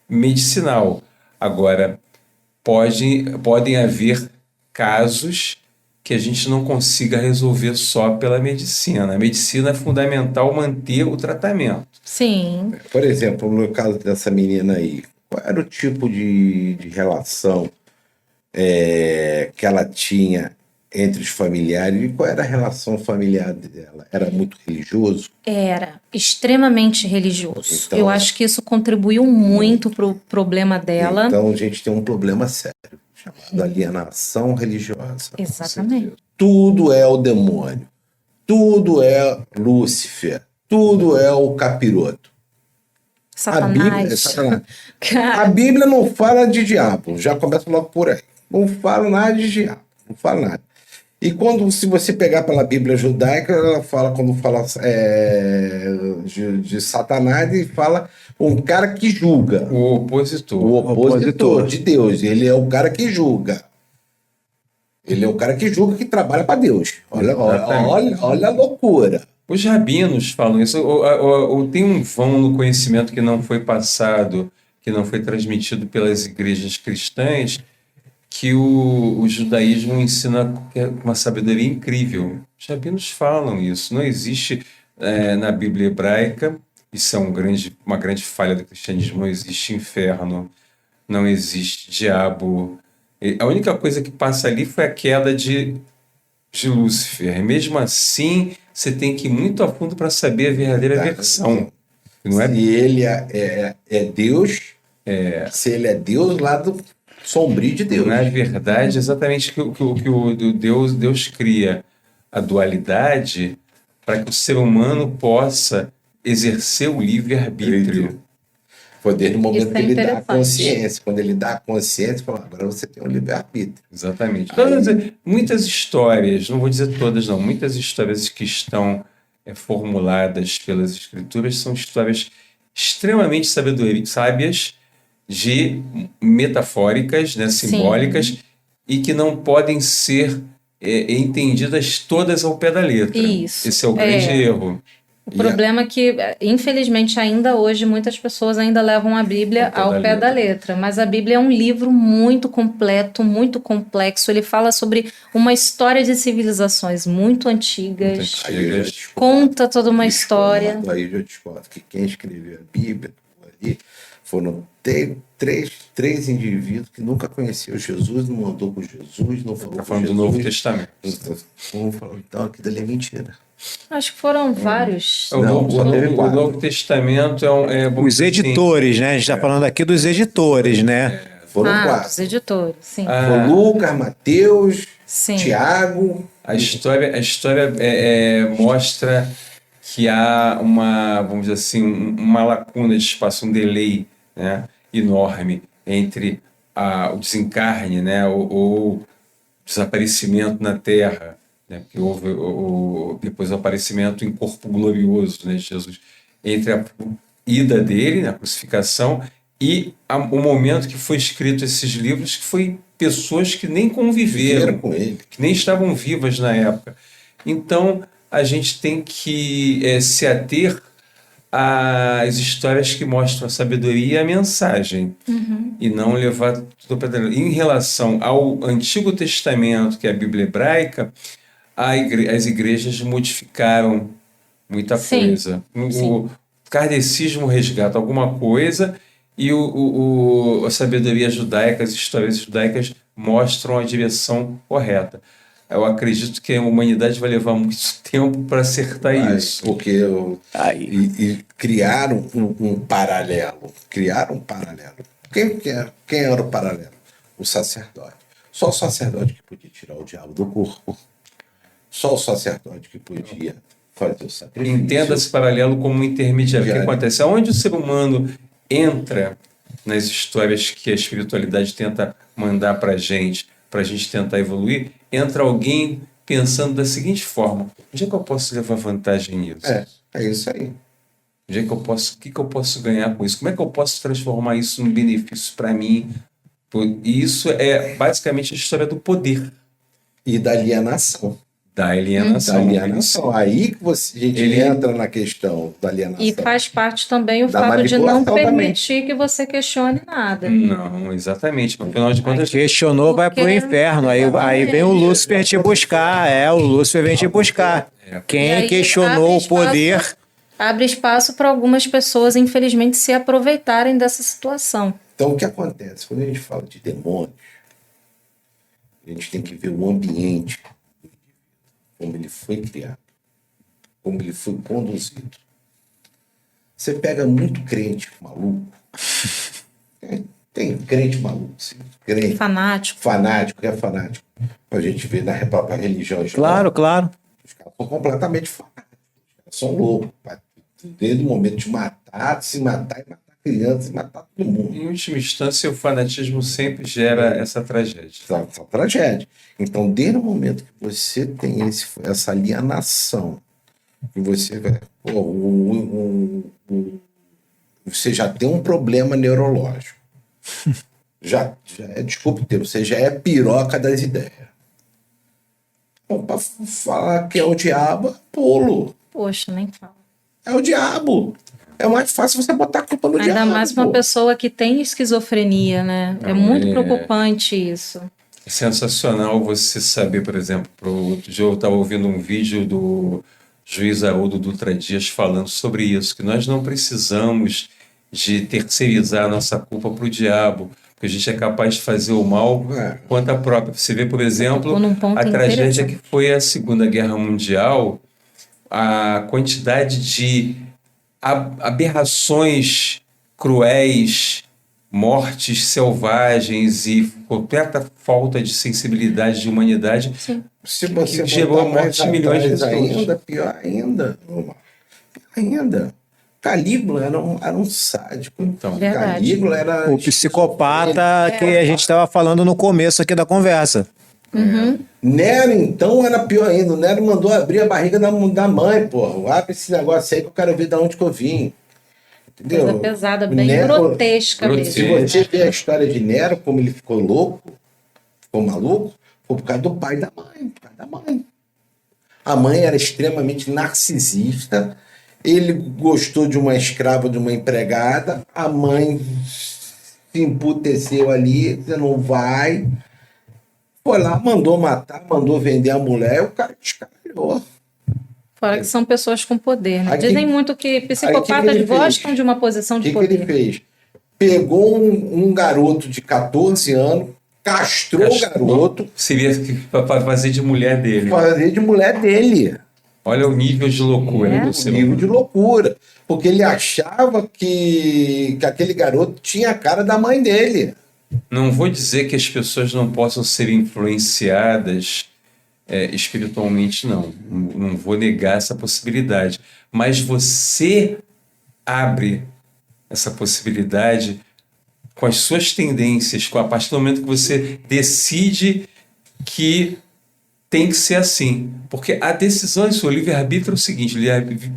medicinal. Agora, podem haver casos que a gente não consiga resolver só pela medicina. A medicina é fundamental manter o tratamento. Sim. Por exemplo, no caso dessa menina aí, qual era o tipo de relação que ela tinha entre os familiares e qual era a relação familiar dela? Era muito religioso? Era extremamente religioso. Então, eu acho que isso contribuiu muito para o problema dela. Então a gente tem um problema sério, chamado alienação religiosa. Exatamente. Tudo é o demônio, tudo é Lúcifer, tudo é o capiroto. Satanás. A Bíblia não fala de diabo, já começa logo por aí. Não fala nada de diabo, não fala nada. E se você pegar pela Bíblia judaica, ela fala, quando fala de Satanás, e fala um cara que julga. O opositor. O opositor de Deus. Ele é o cara que julga. Ele é o cara que julga, que trabalha para Deus. Olha a loucura. Os rabinos falam isso. Ou tem um vão no conhecimento que não foi passado, que não foi transmitido pelas igrejas cristãs, que o judaísmo ensina uma sabedoria incrível. Os rabinos falam isso. Não existe na Bíblia hebraica, isso é uma grande falha do cristianismo, não existe inferno, não existe diabo. A única coisa que passa ali foi a queda de Lúcifer. E mesmo assim, você tem que ir muito a fundo para saber a verdadeira versão. Não se ele é Deus, se ele é Deus, lá do sombrio de Deus. Na verdade, exatamente que o Deus cria a dualidade para que o ser humano possa exercer o livre-arbítrio. Foi desde o momento que ele dá a consciência. Quando ele dá a consciência, fala, agora você tem um livre-arbítrio. Exatamente. Muitas histórias, não vou dizer todas não, muitas histórias que estão formuladas pelas escrituras são histórias extremamente sábias, metafóricas, né, simbólicas, sim, e que não podem ser entendidas todas ao pé da letra. Isso. Esse é o grande erro. O problema é que, infelizmente, ainda hoje, muitas pessoas ainda levam a Bíblia ao pé da letra. Mas a Bíblia é um livro muito completo, muito complexo. Ele fala sobre uma história de civilizações muito antigas. Conta toda uma história. Aí eu discordo que quem escreveu a Bíblia ali foram três indivíduos que nunca conheceram Jesus, não andou com Jesus, não falou com falando Jesus. Do Novo Testamento. Vamos falar, então, aquilo ali é mentira. Acho que foram vários. O Novo Testamento os editores, né? A gente está falando aqui dos editores, né? Foram 4. Os editores, sim. Foi Lucas, Mateus, Tiago. A história mostra que há vamos dizer assim, uma lacuna de espaço, um delay, né, enorme entre o desencarne, né, o desaparecimento na Terra, né, porque houve depois o aparecimento em corpo glorioso, né, de Jesus, entre a ida dele, a crucificação, e o momento que foi escrito esses livros, que foi pessoas que nem conviveram com ele, que nem estavam vivas na época. Então, a gente tem que se ater as histórias que mostram a sabedoria e a mensagem, e não levar tudo para dentro. Em relação ao Antigo Testamento, que é a Bíblia hebraica, as igrejas modificaram muita Sim. coisa. O kardecismo resgata alguma coisa e a sabedoria judaica, as histórias judaicas mostram a direção correta. Eu acredito que a humanidade vai levar muito tempo para acertar isso. Porque e criaram um paralelo. Criaram um paralelo. Quem era o paralelo? O sacerdote. Só o sacerdote que podia tirar o diabo do corpo. Só o sacerdote que podia fazer o sacrifício. Entenda esse paralelo como um intermediário. O que acontece? Onde o ser humano entra nas histórias que a espiritualidade tenta mandar para a gente tentar evoluir, entra alguém pensando da seguinte forma: onde é que eu posso levar vantagem nisso? É isso aí. Onde é que eu posso, o que eu posso ganhar com isso? Como é que eu posso transformar isso num benefício para mim? E isso é basicamente a história do poder. E da alienação. Da alienação. Aí que a gente entra na questão da alienação. E faz parte também o Da fato de não manipulação permitir que você questione nada. Não, exatamente. No final de contas, Questionou, vai pro inferno. Aí vem o Lúcifer te buscar. O Lúcifer vem te buscar. E Quem aí questionou o poder... Abre espaço para algumas pessoas, infelizmente, se aproveitarem dessa situação. Então, o que acontece? Quando a gente fala de demônios, a gente tem que ver o ambiente, como ele foi criado, como ele foi conduzido. Você pega muito crente maluco, tem crente maluco, sim, crente Fanático. fanático, que é fanático. A gente vê na própria religião Claro, islâmica, claro. os caras são completamente fanáticos, os caras são loucos, desde o momento de matar, se matar e matar crianças, e matar todo mundo. em última instância, o fanatismo sempre gera essa tragédia. Essa tragédia. Então, desde o momento que você tem essa alienação, que você você já tem um problema neurológico. já é, desculpe o termo, você já é piroca das ideias. Bom, para falar que é o diabo, pulo. Poxa, nem fala. É o diabo. É mais fácil você botar a culpa no diabo. Ainda mais uma pô. pessoa que tem esquizofrenia, né? É muito preocupante isso. É sensacional você saber, por exemplo, outro dia eu estava ouvindo um vídeo do juiz Haroldo Dutra Dias falando sobre isso, que nós não precisamos de terceirizar a nossa culpa para o diabo, porque a gente é capaz de fazer o mal quanto a própria. Você vê, por exemplo, tocou num ponto a tragédia interessante. que foi a Segunda Guerra Mundial, a quantidade de aberrações cruéis, mortes selvagens e completa falta de sensibilidade de humanidade. Sim. Se você que gerou a botar morte de mais milhões de atrás pessoas. ainda, pior ainda. Calígula era um sádico. Então, Verdade. Calígula era... O psicopata que a gente estava falando no começo aqui da conversa. Nero, então, era pior ainda. O Nero mandou abrir a barriga da mãe, porra. Abre esse negócio aí que eu quero ver de onde que eu vim. Entendeu? Coisa pesada, bem Nero- grotesca mesmo. Se você ver a história de Nero, como ele ficou louco, ficou maluco, foi por causa do pai e da mãe. Por causa da mãe. A mãe era extremamente narcisista. Ele gostou de uma escrava, de uma empregada. A mãe se emputeceu ali. Você não vai. Foi lá, mandou matar, mandou vender a mulher. E o cara descarregou. Fora que são pessoas com poder, né? Aí Dizem que- muito que aí que psicopatas ele fez? gostam de uma posição O de que ele poder. fez? Pegou um garoto de 14 anos, castrou o garoto, seria para fazer de mulher dele. fazer de mulher dele. Olha o nível de loucura É. do Um ser nível humano. de loucura. Porque ele achava que aquele garoto tinha a cara da mãe dele. Não vou dizer que as pessoas não possam ser influenciadas espiritualmente, não. Não vou negar essa possibilidade. Mas você abre essa possibilidade com as suas tendências, a partir do momento que você decide que tem que ser assim. Porque a decisão é sua. O livre-arbítrio é o seguinte: o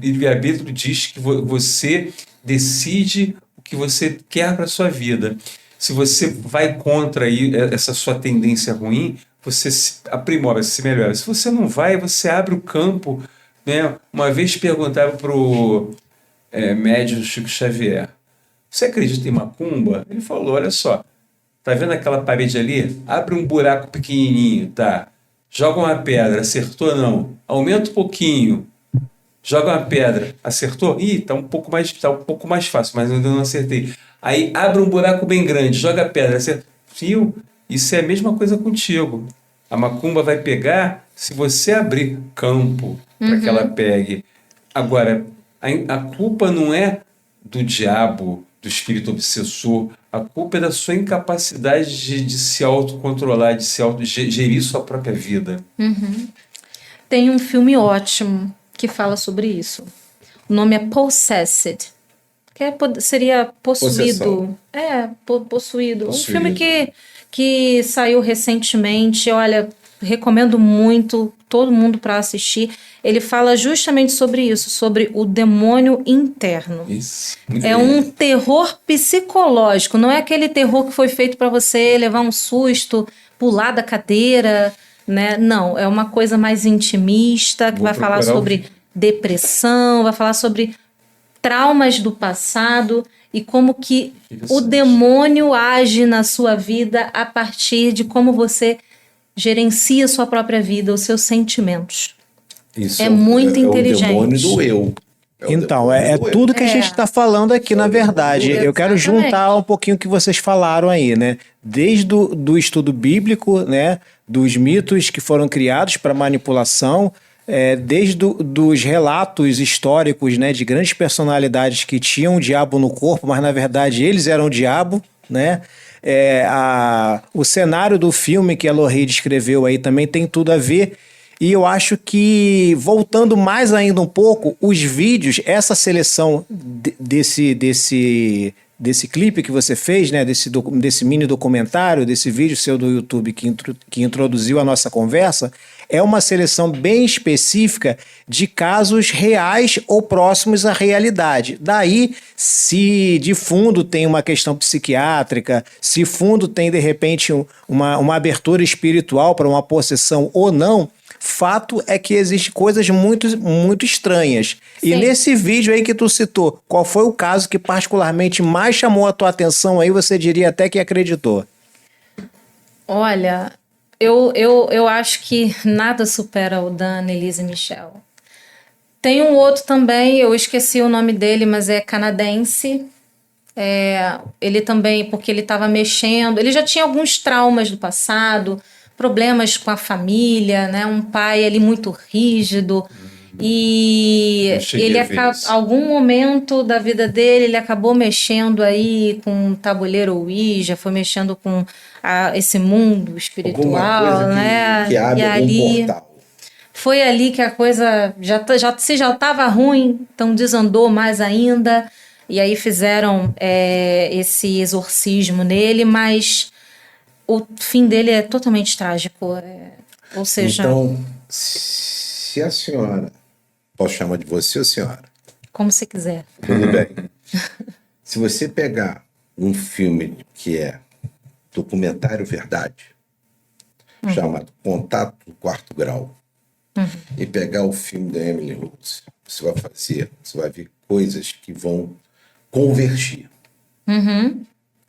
livre-arbítrio diz que você decide o que você quer para a sua vida. Se você vai contra aí essa sua tendência ruim, você se aprimora, se melhora. Se você não vai, você abre o campo. Né? Uma vez perguntava para o médium Chico Xavier. Você acredita em macumba? Ele falou, olha só, tá vendo aquela parede ali? Abre um buraco pequenininho, tá? Joga uma pedra, acertou não? Aumenta um pouquinho, joga uma pedra, acertou? Ih, tá um pouco mais fácil, mas eu ainda não acertei. Aí abre um buraco bem grande, joga a pedra, acertou. Fio, isso é a mesma coisa contigo. A macumba vai pegar se você abrir campo para que ela pegue. Agora, a culpa não é do diabo, do espírito obsessor. A culpa é da sua incapacidade de se autocontrolar, de gerir sua própria vida. Tem um filme ótimo que fala sobre isso. O nome é Possessed, que seria possuído. Possessão. Possuído. Um Possuído. filme que saiu recentemente. Olha, recomendo muito todo mundo para assistir. Ele fala justamente sobre isso, sobre o demônio interno. Isso. É um terror psicológico, não é aquele terror que foi feito para você levar um susto, pular da cadeira, né? Não, é uma coisa mais intimista, que Vou vai falar procurar sobre depressão, vai falar sobre traumas do passado e como que o Interessante. demônio age na sua vida a partir de como você gerencia a sua própria vida, os seus sentimentos. Isso É muito inteligente. É o demônio do eu. Então, demônio é do eu. tudo que a gente está falando aqui, na verdade. Eu quero Exatamente. juntar um pouquinho o que vocês falaram aí, né? Desde do estudo bíblico, né? Dos mitos que foram criados para manipulação, desde dos relatos históricos, né? De grandes personalidades que tinham o diabo no corpo, mas na verdade eles eram o diabo, né? O cenário do filme que a Lohei descreveu aí também tem tudo a ver. E eu acho que, voltando mais ainda um pouco, os vídeos, essa seleção desse clipe que você fez, né, desse mini documentário, desse vídeo seu do YouTube que introduziu a nossa conversa, é uma seleção bem específica de casos reais ou próximos à realidade. Daí, se de fundo tem uma questão psiquiátrica, se fundo tem, de repente, uma abertura espiritual para uma possessão ou não, fato é que existem coisas muito, muito estranhas. E Sim. nesse vídeo aí que tu citou, qual foi o caso que particularmente mais chamou a tua atenção aí, você diria até que acreditou? Olha, eu acho que nada supera o Dan, Elise e Michel. Tem um outro também, eu esqueci o nome dele, mas é canadense. Ele também, porque ele estava mexendo, ele já tinha alguns traumas do passado, problemas com a família, né? Um pai ali muito rígido. E Eu cheguei ele a ver isso. algum momento da vida dele, ele acabou mexendo aí com um tabuleiro Ouija, foi mexendo com esse mundo espiritual, Alguma coisa né? que abre E algum ali portal. foi ali que a coisa se já estava ruim, então desandou mais ainda. E aí fizeram esse exorcismo nele, mas o fim dele é totalmente trágico. Ou seja, Então, se a senhora... Posso chamar de você ou senhora? como você quiser. Tudo bem. Se você pegar um filme que é documentário verdade, chamado Contato do Quarto Grau, e pegar o filme da Emily Rose, você vai ver coisas que vão convergir.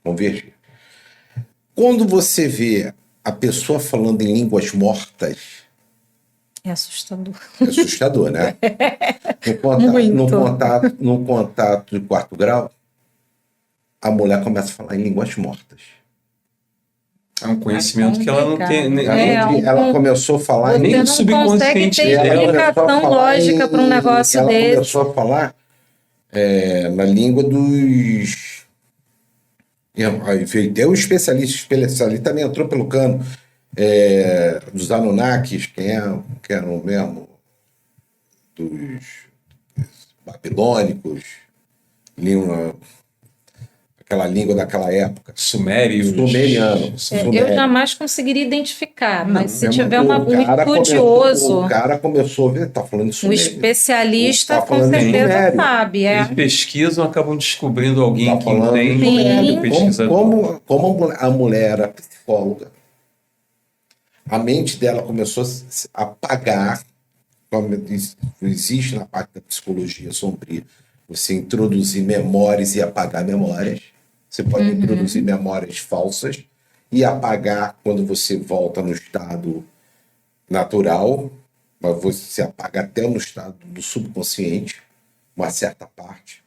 Convergir. Quando você vê a pessoa falando em línguas mortas, É assustador. é assustador, né? No contato de quarto grau, a mulher começa a falar em línguas mortas. É um conhecimento que ela não tem. Ela começou a falar nem Você o não consegue subconsciente ter dela. explicação lógica para um negócio ela desse. começou a falar na língua dos... Tem um especialista também entrou pelo cano, dos Anunnakis, que eram mesmo dos babilônicos, aquela língua daquela época. Sumeriano. Eu jamais conseguiria identificar, mas se Mesmo tiver o um cara estudioso, o cara começou a ver, tá falando de um sumério. especialista, Tá com falando de certeza sumério. sabe. Eles pesquisam, acabam descobrindo alguém Tá que falando de entende sumério. o pesquisador. Como a mulher era psicóloga, a mente dela começou a apagar, como existe na parte da psicologia sombria, você introduzir memórias e apagar memórias. Você pode introduzir memórias falsas e apagar quando você volta no estado natural, mas você apaga até no estado do subconsciente, uma certa parte.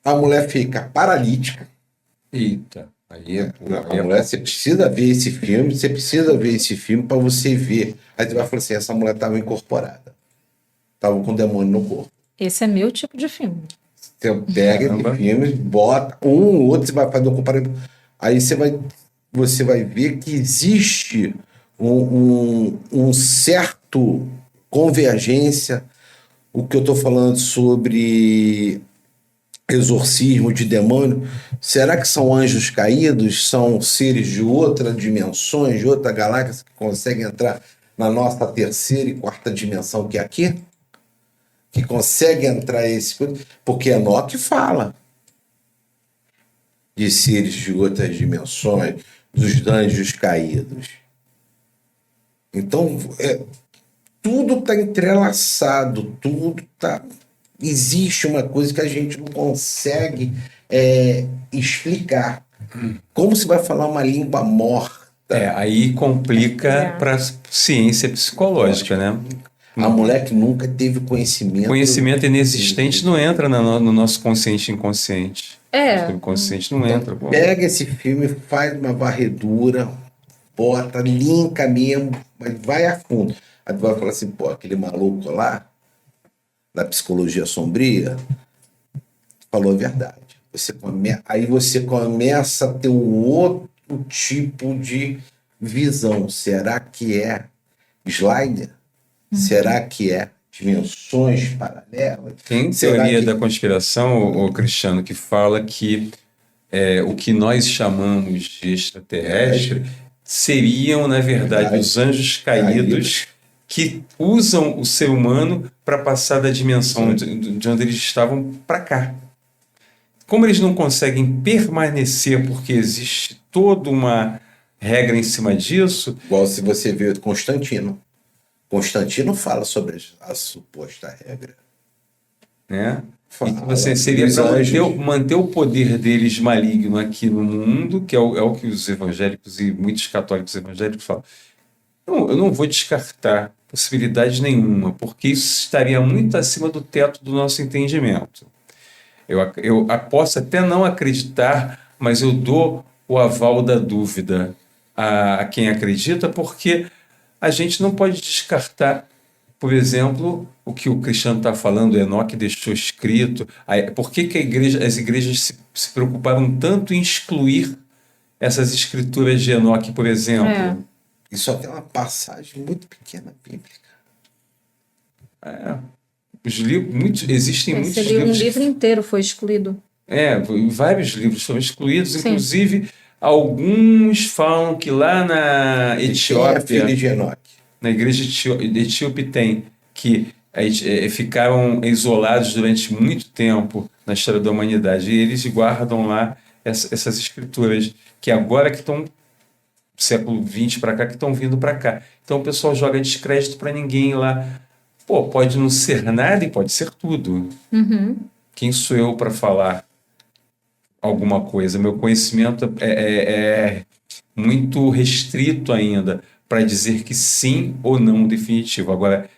A mulher fica paralítica. Eita, aí é... A mulher, você precisa ver esse filme para você ver. Aí você vai falar assim, essa mulher estava incorporada. Estava com demônio no corpo. Esse é meu tipo de filme. Você pega esse filme, bota um, outro, você vai fazer um comparativo. Aí você vai ver que existe um certo convergência. O que eu estou falando sobre exorcismo de demônio, será que são anjos caídos? São seres de outras dimensões, de outra galáxia que conseguem entrar na nossa terceira e quarta dimensão, que é aqui? Que consegue entrar esse... Porque Enoque fala de seres de outras dimensões, dos anjos caídos. Então, tudo está entrelaçado, tudo está... Existe uma coisa que a gente não consegue explicar. Como se vai falar uma língua morta? Aí complica para a ciência psicológica, né? A mulher que nunca teve conhecimento... Conhecimento inexistente não entra no nosso consciente e inconsciente. O inconsciente não entra. Pô. Pega esse filme, faz uma varredura, bota, linka mesmo, mas vai a fundo. Aí tu vai falar assim, pô, aquele maluco lá, da psicologia sombria, falou a verdade. Aí você começa a ter um outro tipo de visão. Será que é Slider? Será que é dimensões paralelas? Tem teoria da conspiração, o Cristiano, que fala que o que nós chamamos de extraterrestre seriam, na verdade, os anjos caídos que usam o ser humano para passar da dimensão de onde eles estavam para cá. Como eles não conseguem permanecer porque existe toda uma regra em cima disso... Igual se você vê Constantino. Constantino fala sobre a suposta regra. Né? Então, seria para manter o poder deles maligno aqui no mundo, que é o que os evangélicos e muitos católicos evangélicos falam. Então, eu não vou descartar possibilidade nenhuma, porque isso estaria muito acima do teto do nosso entendimento. Eu posso até não acreditar, mas eu dou o aval da dúvida a quem acredita, porque a gente não pode descartar, por exemplo, o que o Cristiano está falando, Enoque deixou escrito. Por que as igrejas se preocuparam tanto em excluir essas escrituras de Enoque, por exemplo? Isso até é uma passagem muito pequena bíblica. Existem muitos livros. Um livro inteiro foi excluído. Vários livros foram excluídos, inclusive alguns falam que lá na Etiópia, na igreja etíope tem, que ficaram isolados durante muito tempo na história da humanidade, e eles guardam lá essas escrituras, que agora que estão século XX para cá, que estão vindo para cá. Então o pessoal joga descrédito para ninguém lá. Pô, pode não ser nada e pode ser tudo. Quem sou eu para falar alguma coisa? Meu conhecimento é muito restrito ainda para dizer que sim ou não definitivo. Agora,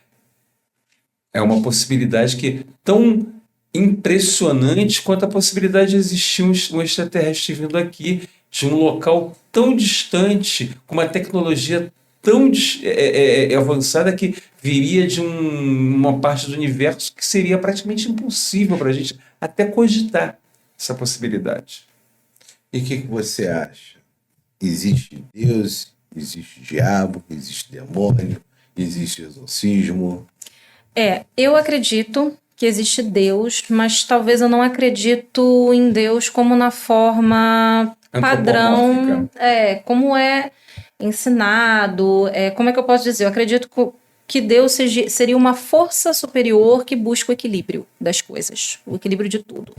é uma possibilidade que é tão impressionante quanto a possibilidade de existir um extraterrestre vindo aqui de um local tão distante, com uma tecnologia tão avançada, que viria de uma parte do universo que seria praticamente impossível para a gente até cogitar essa possibilidade. E o que você acha? Existe Deus, existe diabo, existe demônio, existe exorcismo? Eu acredito que existe Deus, mas talvez eu não acredito em Deus como na forma padrão, como é ensinado, como é que eu posso dizer? Eu acredito que Deus seria uma força superior que busca o equilíbrio das coisas, o equilíbrio de tudo.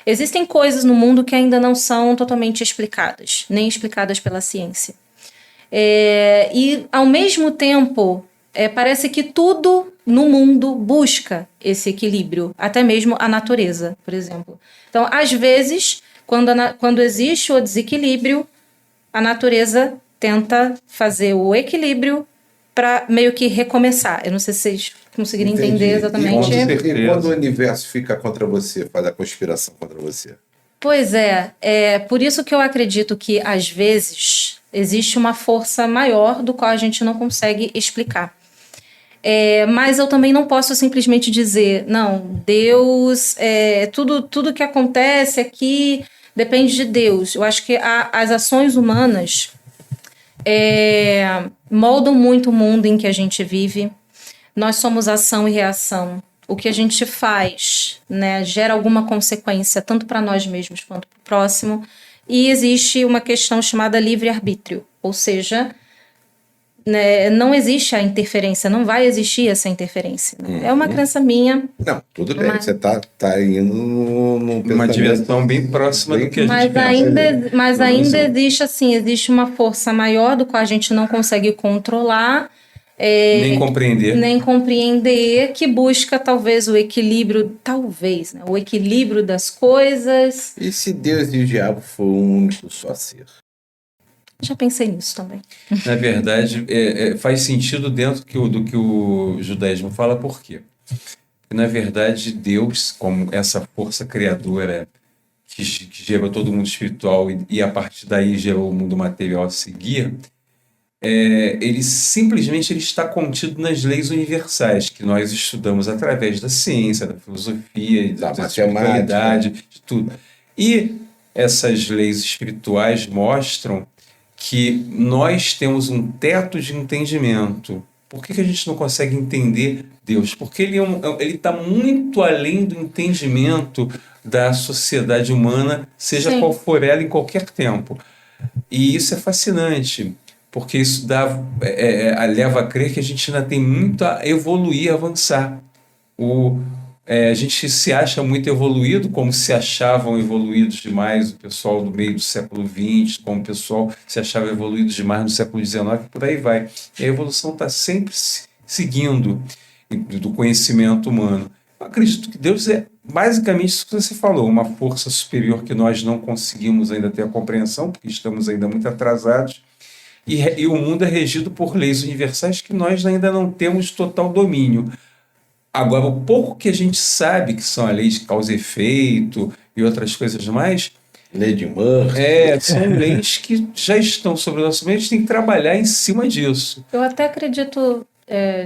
Existem coisas no mundo que ainda não são totalmente explicadas, nem explicadas pela ciência. E, ao mesmo tempo, parece que tudo no mundo busca esse equilíbrio, até mesmo a natureza, por exemplo. Então, às vezes, quando existe o desequilíbrio, a natureza tenta fazer o equilíbrio para meio que recomeçar. Eu não sei se vocês conseguiram entender exatamente. E quando o universo fica contra você, faz a conspiração contra você? Pois é por isso que eu acredito que, às vezes, existe uma força maior do qual a gente não consegue explicar. Mas eu também não posso simplesmente dizer, não, Deus, tudo que acontece aqui depende de Deus. Eu acho que as ações humanas moldam muito o mundo em que a gente vive. Nós somos ação e reação. O que a gente faz, né, gera alguma consequência, tanto para nós mesmos quanto para o próximo. E existe uma questão chamada livre-arbítrio, ou seja, né, não existe a interferência, não vai existir essa interferência. Né? É uma crença minha. Não, tudo bem, você tá indo num uma direção bem próxima do que a gente pensa. Mas ainda existe uma força maior do qual a gente não consegue controlar, nem compreender, que busca talvez o equilíbrio, né, o equilíbrio das coisas. E se Deus e o diabo for um único só ser? Já pensei nisso também. Na verdade, faz sentido dentro do que o judaísmo fala, por quê? Porque, na verdade, Deus, como essa força criadora que gerou todo o mundo espiritual e a partir daí gerou o mundo material a seguir, ele simplesmente está contido nas leis universais que nós estudamos através da ciência, da filosofia, da espiritualidade, de tudo. E essas leis espirituais mostram que nós temos um teto de entendimento. Por que a gente não consegue entender Deus? Porque ele está muito além do entendimento da sociedade humana, seja Sim. qual for ela, em qualquer tempo. E isso é fascinante, porque isso leva a crer que a gente ainda tem muito a evoluir, a avançar. A gente se acha muito evoluído, como se achavam evoluídos demais o pessoal do meio do século XX, como o pessoal se achava evoluído demais no século XIX, por aí vai. E a evolução está sempre seguindo do conhecimento humano. Eu acredito que Deus é basicamente isso que você falou, uma força superior que nós não conseguimos ainda ter a compreensão, porque estamos ainda muito atrasados, e o mundo é regido por leis universais que nós ainda não temos total domínio. Agora, o pouco que a gente sabe que são a lei de causa e efeito e outras coisas mais... Lei de Murphy. São leis que já estão sobre o nosso meio, a gente tem que trabalhar em cima disso. Eu até acredito...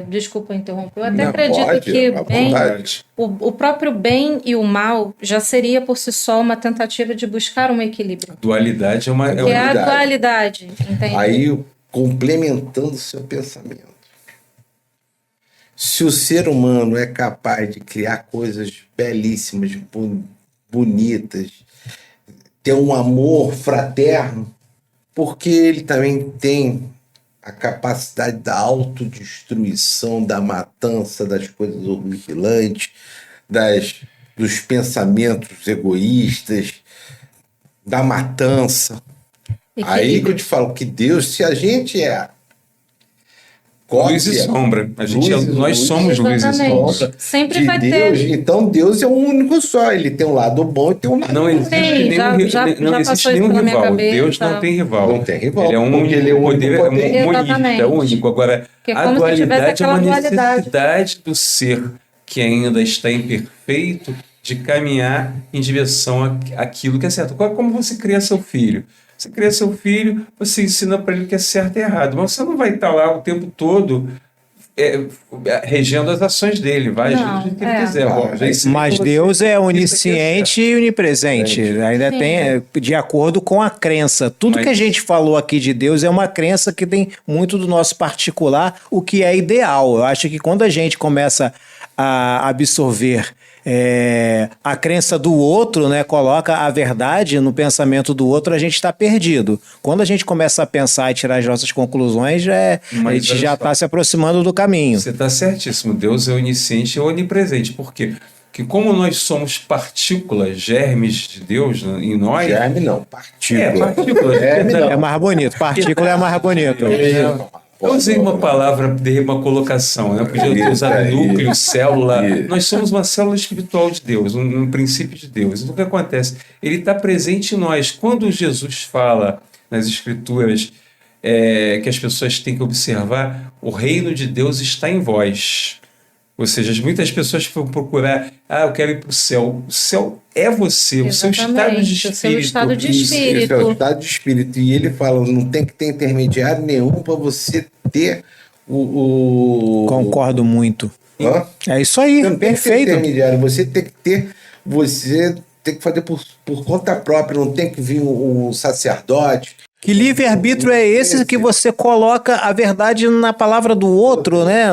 desculpa interromper. Eu até Não, acredito pode, que à o próprio bem e o mal já seria por si só uma tentativa de buscar um equilíbrio. Dualidade é uma... Que é a dualidade, entende? Aí, complementando o seu pensamento. Se o ser humano é capaz de criar coisas belíssimas, bonitas, ter um amor fraterno, porque ele também tem a capacidade da autodestruição, da matança, das coisas horripilantes, dos pensamentos egoístas, da matança. Aí que eu te falo que Deus, se a gente luz e sombra. Nós somos luz e sombra. Sempre vai Deus, ter. Então Deus é um único só. Ele tem um lado bom e tem um lado não existe nenhum rival. Deus não tem rival. Não tem rival. Ele é um poder monista, único. Agora, a dualidade é uma necessidade do ser que ainda está imperfeito de caminhar em direção àquilo que é certo. Como você cria seu filho? Você cria seu filho, você ensina para ele o que é certo e errado, mas você não vai estar lá o tempo todo regendo as ações dele, vai agir do que ele quiser. Mas Deus é onisciente e onipresente, ainda tem, de acordo com a crença. Tudo que a gente falou aqui de Deus é uma crença que tem muito do nosso particular, o que é ideal. Eu acho que quando a gente começa a absorver a crença do outro, né, coloca a verdade no pensamento do outro, a gente está perdido. Quando a gente começa a pensar e tirar as nossas conclusões, a gente já está se aproximando do caminho. Você está certíssimo. Deus é onisciente e onipresente. Por quê? Porque como nós somos partículas, germes de Deus em nós... Germe não, partícula. Partícula. É mais bonito. Partícula é mais bonito. Eu usei uma palavra, dei uma colocação, né? Eu podia ter usado núcleo, célula. Nós somos uma célula espiritual de Deus, um princípio de Deus. Então, o que acontece? Ele está presente em nós. Quando Jesus fala nas Escrituras que as pessoas têm que observar, o reino de Deus está em vós. Ou seja, muitas pessoas vão procurar, eu quero ir para o céu. O céu é você, o seu estado de espírito. O seu estado de espírito. Isso é o estado de espírito. E ele fala, não tem que ter intermediário nenhum para você ter Concordo muito. Hã? É isso aí, Não tem que ter perfeito. intermediário, você tem que fazer por conta própria, não tem que vir um sacerdote. Que livre-arbítrio é esse que você coloca a verdade na palavra do outro, né?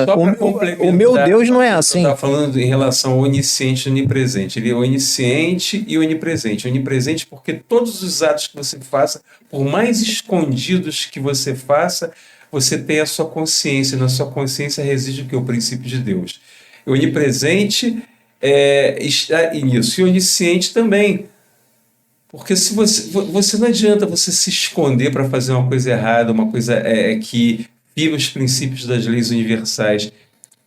Só para complementar, O meu Deus não é assim. Você está falando em relação ao onisciente e onipresente. Ele é onisciente e onipresente. Onipresente porque todos os atos que você faça, por mais escondidos que você faça, você tem a sua consciência. Na sua consciência reside o que? O princípio de Deus. O onipresente está nisso. E o onisciente também. Porque se você não adianta você se esconder para fazer uma coisa errada, uma coisa que fira os princípios das leis universais.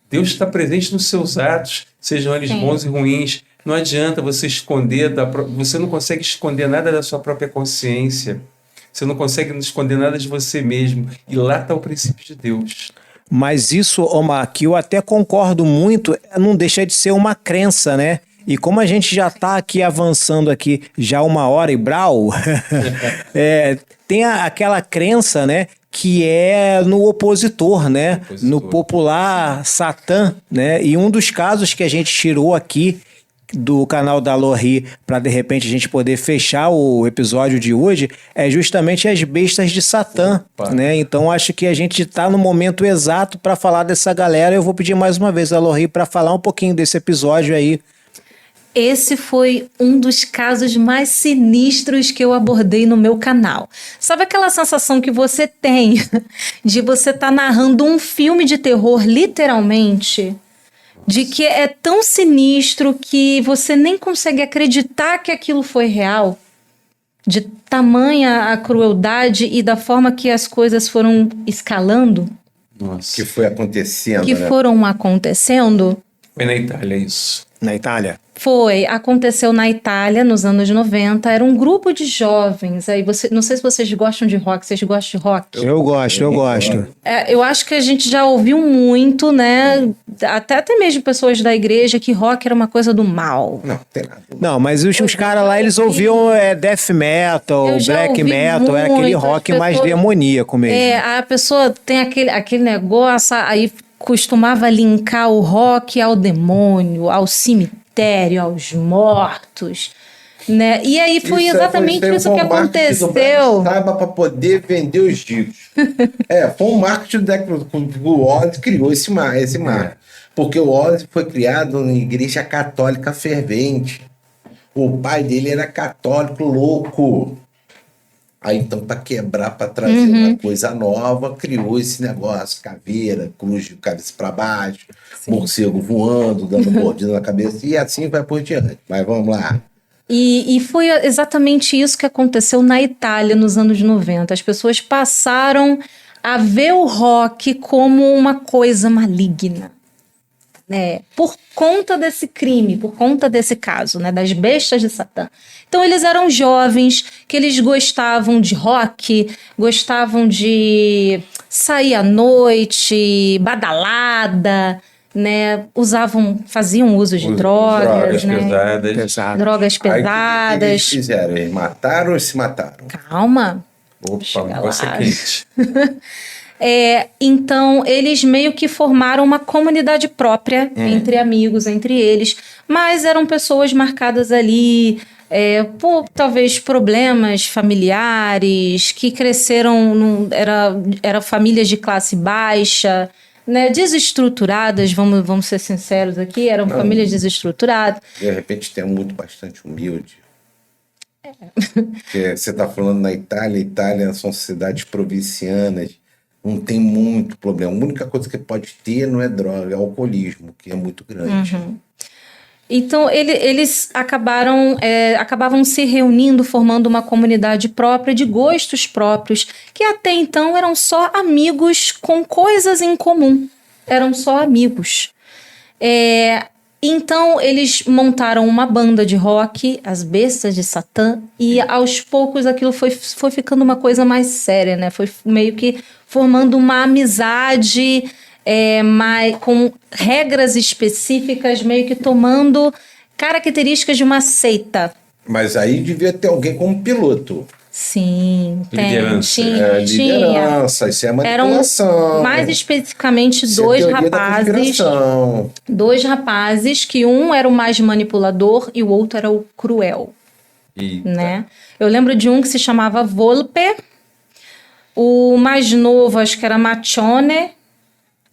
Deus está presente nos seus atos, sejam eles bons e ruins. Não adianta você esconder, você não consegue esconder nada da sua própria consciência. Você não consegue esconder nada de você mesmo. E lá está o princípio de Deus. Mas isso, Omar, que eu até concordo muito, não deixa de ser uma crença, né? E como a gente já está aqui avançando aqui já 1h e brau, tem aquela crença, né, que é no opositor, né, no popular Satã, né, e um dos casos que a gente tirou aqui do canal da Lori para de repente a gente poder fechar o episódio de hoje é justamente as bestas de Satã, né? Então acho que a gente está no momento exato para falar dessa galera. Eu vou pedir mais uma vez a Lori para falar um pouquinho desse episódio aí. Esse foi um dos casos mais sinistros que eu abordei no meu canal. Sabe aquela sensação que você tem de você estar narrando um filme de terror, literalmente? De que é tão sinistro que você nem consegue acreditar que aquilo foi real? De tamanha a crueldade e da forma que as coisas foram escalando? Nossa. Que foi acontecendo, Que né? foram acontecendo? Foi na Itália isso. Na Itália? Aconteceu na Itália nos anos 90, era um grupo de jovens, aí não sei se vocês gostam de rock, vocês gostam de rock? Eu gosto. Eu acho que a gente já ouviu muito, né, até mesmo pessoas da igreja, que rock era uma coisa do mal. Não, tem nada. Não, mas os caras lá, eles ouviam death metal, Eu já black ouvi metal, era aquele muito, rock as mais pessoas- demoníaco mesmo. A pessoa tem aquele negócio, aí costumava linkar o rock ao demônio, ao cemitério, aos mortos, né? E aí foi exatamente isso que aconteceu. Estava para poder vender os discos. Foi um marketing o Ozzy criou esse marketing. Porque o Ozzy foi criado na igreja católica fervente. O pai dele era católico louco. Aí, então, para quebrar, para trazer uma coisa nova, criou esse negócio, caveira, cruz de cabeça para baixo, morcego voando, dando mordida na cabeça, e assim vai por diante. Mas vamos lá. E foi exatamente isso que aconteceu na Itália nos anos 90. As pessoas passaram a ver o rock como uma coisa maligna, né? Por conta desse crime, por conta desse caso, né? Das bestas de Satã. Então eles eram jovens, que eles gostavam de rock, gostavam de sair à noite, badalada, né? Faziam uso de drogas, né? pesadas. Exato. Drogas Aí, o que pesadas. eles fizeram? Eles mataram ou se mataram? Calma. Opa, Chega negócio lá. quente. Então, eles meio que formaram uma comunidade própria entre amigos, entre eles, mas eram pessoas marcadas ali por talvez problemas familiares, que cresceram, era famílias de classe baixa, né, desestruturadas, vamos ser sinceros aqui, eram famílias desestruturadas. De repente tem bastante humilde. Porque você está falando na Itália são cidades provincianas, não tem muito problema. A única coisa que pode ter não é droga, é alcoolismo, que é muito grande. Então, eles acabavam se reunindo, formando uma comunidade própria, de gostos próprios, que até então eram só amigos com coisas em comum. Eram só amigos. Então, eles montaram uma banda de rock, as Bestas de Satã, e aos poucos aquilo foi ficando uma coisa mais séria, né? Foi meio que formando uma amizade... com regras específicas, meio que tomando características de uma seita. Mas aí devia ter alguém como piloto. Sim, Liderança. tinha. Liderança, isso é manipulação. Eram mais especificamente Isso é dois teoria da rapazes. conspiração. Dois rapazes, que um era o mais manipulador e o outro era o cruel. Eita. Né? Eu lembro de um que se chamava Volpe. O mais novo, acho que era Machone.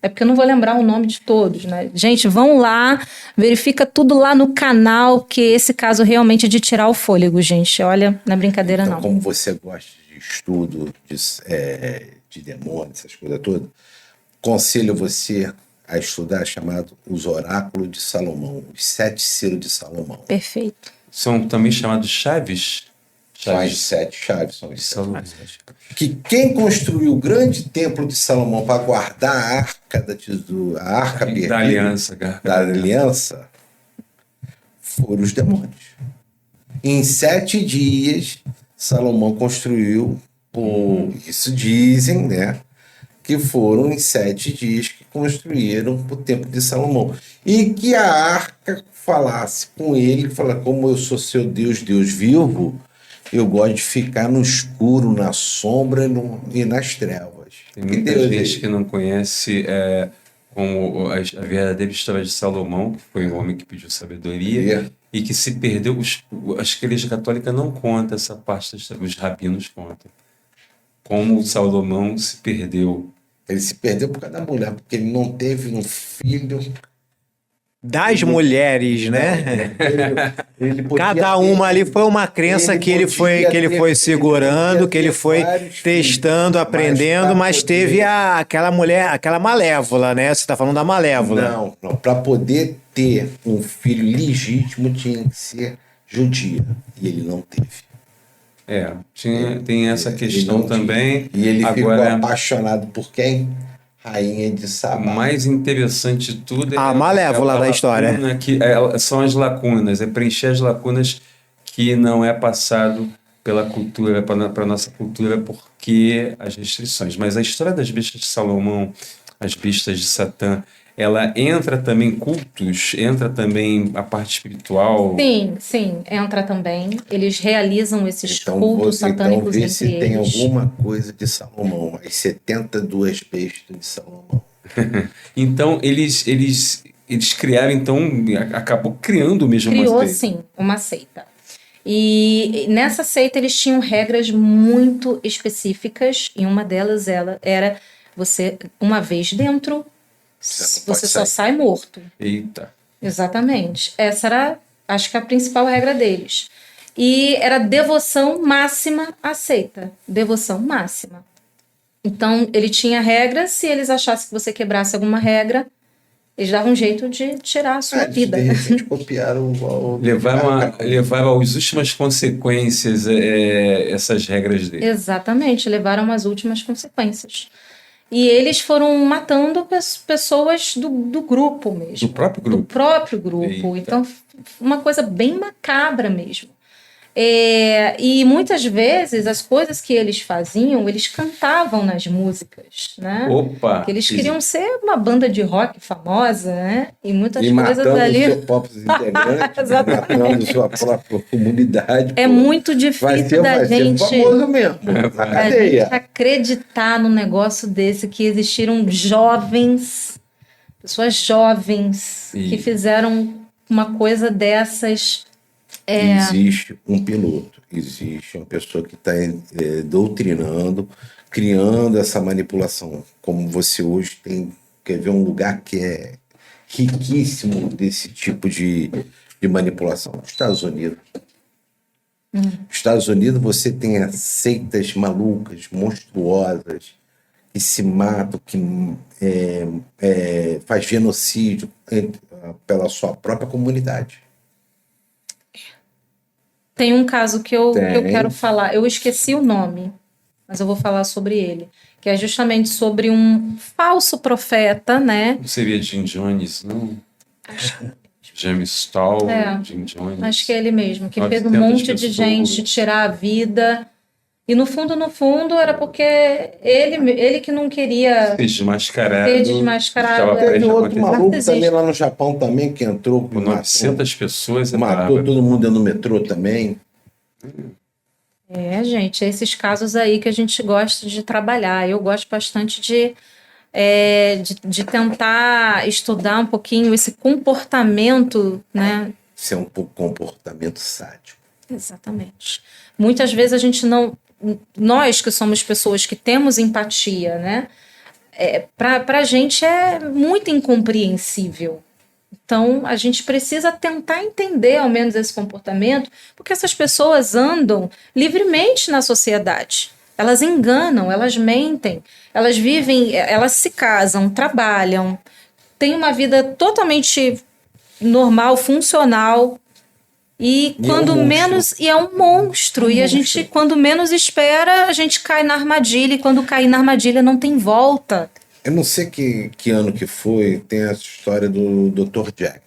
É porque eu não vou lembrar o nome de todos, né? Gente, vão lá, verifica tudo lá no canal, que esse caso realmente é de tirar o fôlego, gente. Olha, não é brincadeira, Então, não. como você gosta de estudo, de demônios, essas coisas todas, aconselho você a estudar chamado Os Oráculos de Salomão, os 7 selos de Salomão. Perfeito. São também chamados chaves? São as 7 chaves, são as 7 Salomão. que quem construiu o grande templo de Salomão para guardar a arca da tesoura, a arca perdida, Da aliança, cara. da aliança, foram os demônios. Em 7 dias, Salomão construiu, isso dizem, né? Que foram em 7 dias que construíram o templo de Salomão. E que a arca falasse com ele, fala, como eu sou seu Deus, Deus vivo, eu gosto de ficar no escuro, na sombra e nas trevas. Tem muita gente que não conhece como a verdadeira história de Salomão, que foi um homem que pediu sabedoria e que se perdeu. Acho que a Igreja Católica não conta essa parte, os rabinos contam. Como Salomão se perdeu. Ele se perdeu por causa da mulher, porque ele não teve um filho... Das mulheres, né? Ele podia Cada uma ali foi uma crença que ele foi segurando, que ele foi testando, aprendendo, mas teve aquela mulher, aquela malévola, né? Você está falando da malévola. Não. Para poder ter um filho legítimo tinha que ser judia. E ele não teve. Tem essa questão também. E ele ficou agora apaixonado por quem? Rainha de Sabá. O mais interessante de tudo é a malévola da história. São as lacunas, é preencher as lacunas que não é passado pela cultura, para a nossa cultura, porque as restrições. Mas a história das bestas de Salomão, as bestas de Satã, ela entra também em cultos, entra também a parte espiritual. Sim, entra também. Eles realizam esses cultos satânicos vê entre se tem eles. alguma coisa de Salomão, as 72 bestas de Salomão. Então, eles criaram, então, acabou criando mesmo uma Criou, seita. sim, uma seita. E nessa seita eles tinham regras muito específicas, e uma delas era você, uma vez dentro, você só sai morto. Eita. Exatamente. Essa era, acho que, a principal regra deles. E era devoção máxima à seita. Devoção máxima. Então, ele tinha regras, se eles achassem que você quebrasse alguma regra, eles davam um jeito de tirar a sua vida. De repente copiaram levaram às últimas consequências essas regras dele. Exatamente, levaram às últimas consequências. E eles foram matando pessoas do grupo mesmo. Do próprio grupo? Do próprio grupo. Eita. Então, uma coisa bem macabra mesmo. E muitas vezes as coisas que eles faziam, eles cantavam nas músicas, né? Opa! Porque eles queriam ser uma banda de rock famosa, né? E muitas coisas matando ali. os seus próprios integrantes, matando sua própria comunidade. É muito difícil vai ser famoso mesmo, na cadeia. A gente acreditar num negócio desse, que existiram pessoas jovens que fizeram uma coisa dessas. Existe um piloto, existe uma pessoa que está doutrinando, criando essa manipulação. Como você hoje quer ver um lugar que é riquíssimo desse tipo de manipulação. Estados Unidos. Estados Unidos você tem as seitas malucas, monstruosas, que se matam, que faz genocídio pela sua própria comunidade. Tem um caso que eu Tem. quero falar. Eu esqueci o nome, mas eu vou falar sobre ele. Que é justamente sobre um falso profeta, né? Não seria Jim Jones, não? James Stahl, É. Jim Jones. Acho que é ele mesmo, que fez um 900 monte de pessoas. gente tirar a vida. E no fundo, era porque ele que não queria Ser desmascarado. ser desmascarado. Estava É. prestes Teve a outro acontecer. maluco Existe. também lá no Japão também que entrou Com 900 pessoas. matou todo mundo dentro do metrô também. É, gente, esses casos aí que a gente gosta de trabalhar. Eu gosto bastante de tentar estudar um pouquinho esse comportamento, né? Isso é um pouco comportamento sádico. Exatamente. Muitas vezes a gente não... Nós que somos pessoas que temos empatia, né? Para a gente é muito incompreensível. Então, a gente precisa tentar entender, ao menos, esse comportamento, porque essas pessoas andam livremente na sociedade. Elas enganam, elas mentem, elas vivem, elas se casam, trabalham, têm uma vida totalmente normal, funcional, e quando menos... E é um monstro. E a gente, quando menos espera, a gente cai na armadilha, e quando cair na armadilha não tem volta. Eu não sei que ano que foi, tem essa história do Dr. Jack,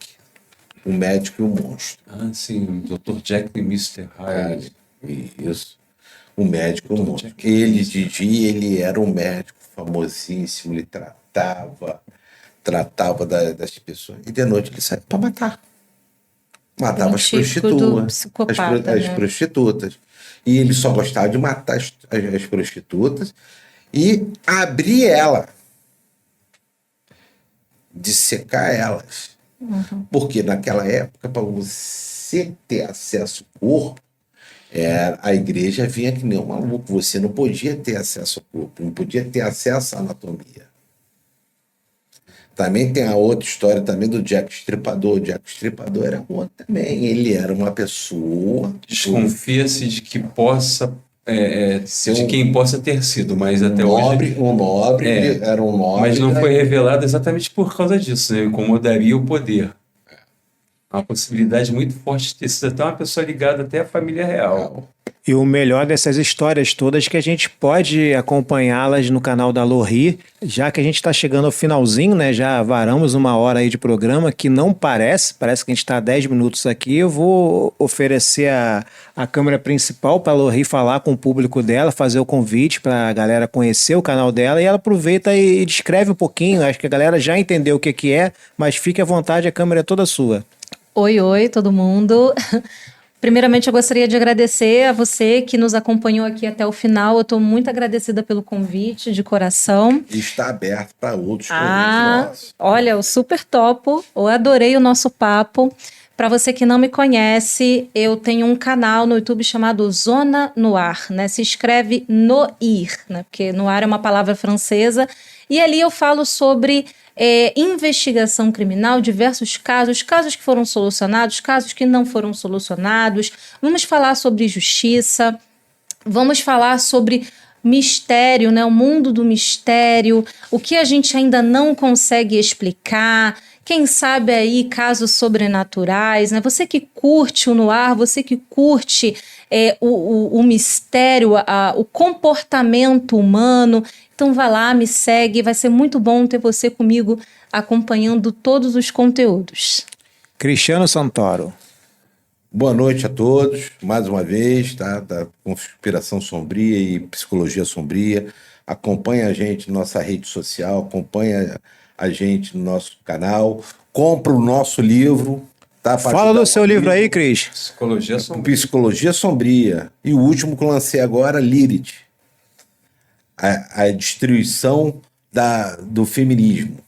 o médico e o monstro. Ah, sim, Dr. Jack e Mr. Hyde. Isso. O médico e o monstro. Ele, de dia, ele era um médico famosíssimo, ele tratava das pessoas. E de noite ele saía para matar. Matava as típico do prostitutas. psicopata, As né? prostitutas. E ele só gostava de matar as prostitutas e abrir ela. De secar elas. Porque naquela época, para você ter acesso ao corpo, a igreja vinha que nem um maluco. Você não podia ter acesso ao corpo, não podia ter acesso à anatomia. Também tem a outra história também do Jack Estripador. O Jack Estripador era outro também. Ele era uma pessoa... Desconfia-se de que possa... Ser de quem possa ter sido, mas até hoje... Um nobre, era um nobre. Mas não foi revelado exatamente por causa disso, né? Incomodaria o poder. Uma possibilidade muito forte de ter sido até uma pessoa ligada até à família real. E o melhor dessas histórias todas é que a gente pode acompanhá-las no canal da Lorri, já que a gente está chegando ao finalzinho, né? Já varamos uma hora aí de programa, que não parece que a gente está 10 minutos aqui. Eu vou oferecer a câmera principal para a Lorri falar com o público dela, fazer o convite para a galera conhecer o canal dela, e ela aproveita e descreve um pouquinho. Acho que a galera já entendeu o que é, mas fique à vontade, a câmera é toda sua. Oi, todo mundo. Primeiramente, eu gostaria de agradecer a você que nos acompanhou aqui até o final. Eu estou muito agradecida pelo convite, de coração. E está aberto para outros convites nossos. Olha, eu super topo. Eu adorei o nosso papo. Para você que não me conhece, eu tenho um canal no YouTube chamado Zona Noir, né? Se escreve Noir, né? Porque Noir é uma palavra francesa. E ali eu falo sobre investigação criminal, diversos casos que foram solucionados, casos que não foram solucionados. Vamos falar sobre justiça, vamos falar sobre mistério, né? O mundo do mistério, o que a gente ainda não consegue explicar. Quem sabe aí casos sobrenaturais, né? Você que curte o noir, você que curte o mistério, o comportamento humano. Então vai lá, me segue, vai ser muito bom ter você comigo acompanhando todos os conteúdos. Cristiano Santoro. Boa noite a todos, mais uma vez, tá? Da Conspiração Sombria e Psicologia Sombria. Acompanha a gente na nossa rede social, acompanha a gente no nosso canal, compra o nosso livro. Tá? Fala do seu livro aí, Cris. Psicologia Sombria. Psicologia Sombria. E o último que eu lancei agora, Lilith. A destruição do feminismo,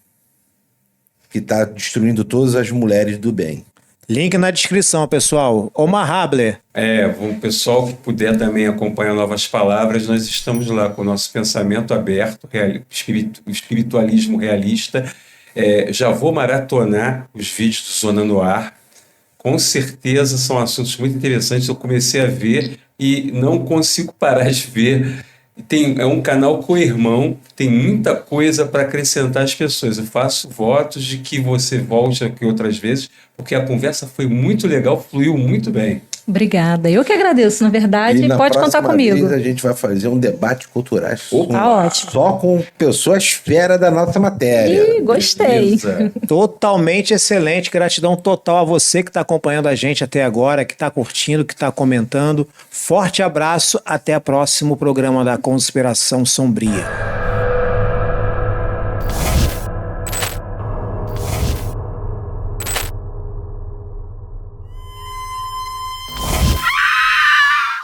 que está destruindo todas as mulheres do bem. Link na descrição, pessoal. Omar Habler. O pessoal que puder também acompanhar Novas Palavras, nós estamos lá com o nosso pensamento aberto, espiritualismo realista. Já vou maratonar os vídeos do Zona Noir. Com certeza são assuntos muito interessantes. Eu comecei a ver e não consigo parar de ver. É um canal co-irmão, tem muita coisa para acrescentar às pessoas. Eu faço votos de que você volte aqui outras vezes, porque a conversa foi muito legal, fluiu muito bem. Obrigada. Eu que agradeço, na verdade, E na pode contar próxima comigo. vez a gente vai fazer um debate cultural Tá ótimo. só com pessoas fera da nossa matéria. Ih, gostei. Beleza. Totalmente excelente, gratidão total a você que está acompanhando a gente até agora, que está curtindo, que está comentando. Forte abraço, até o próximo programa da Conspiração Sombria.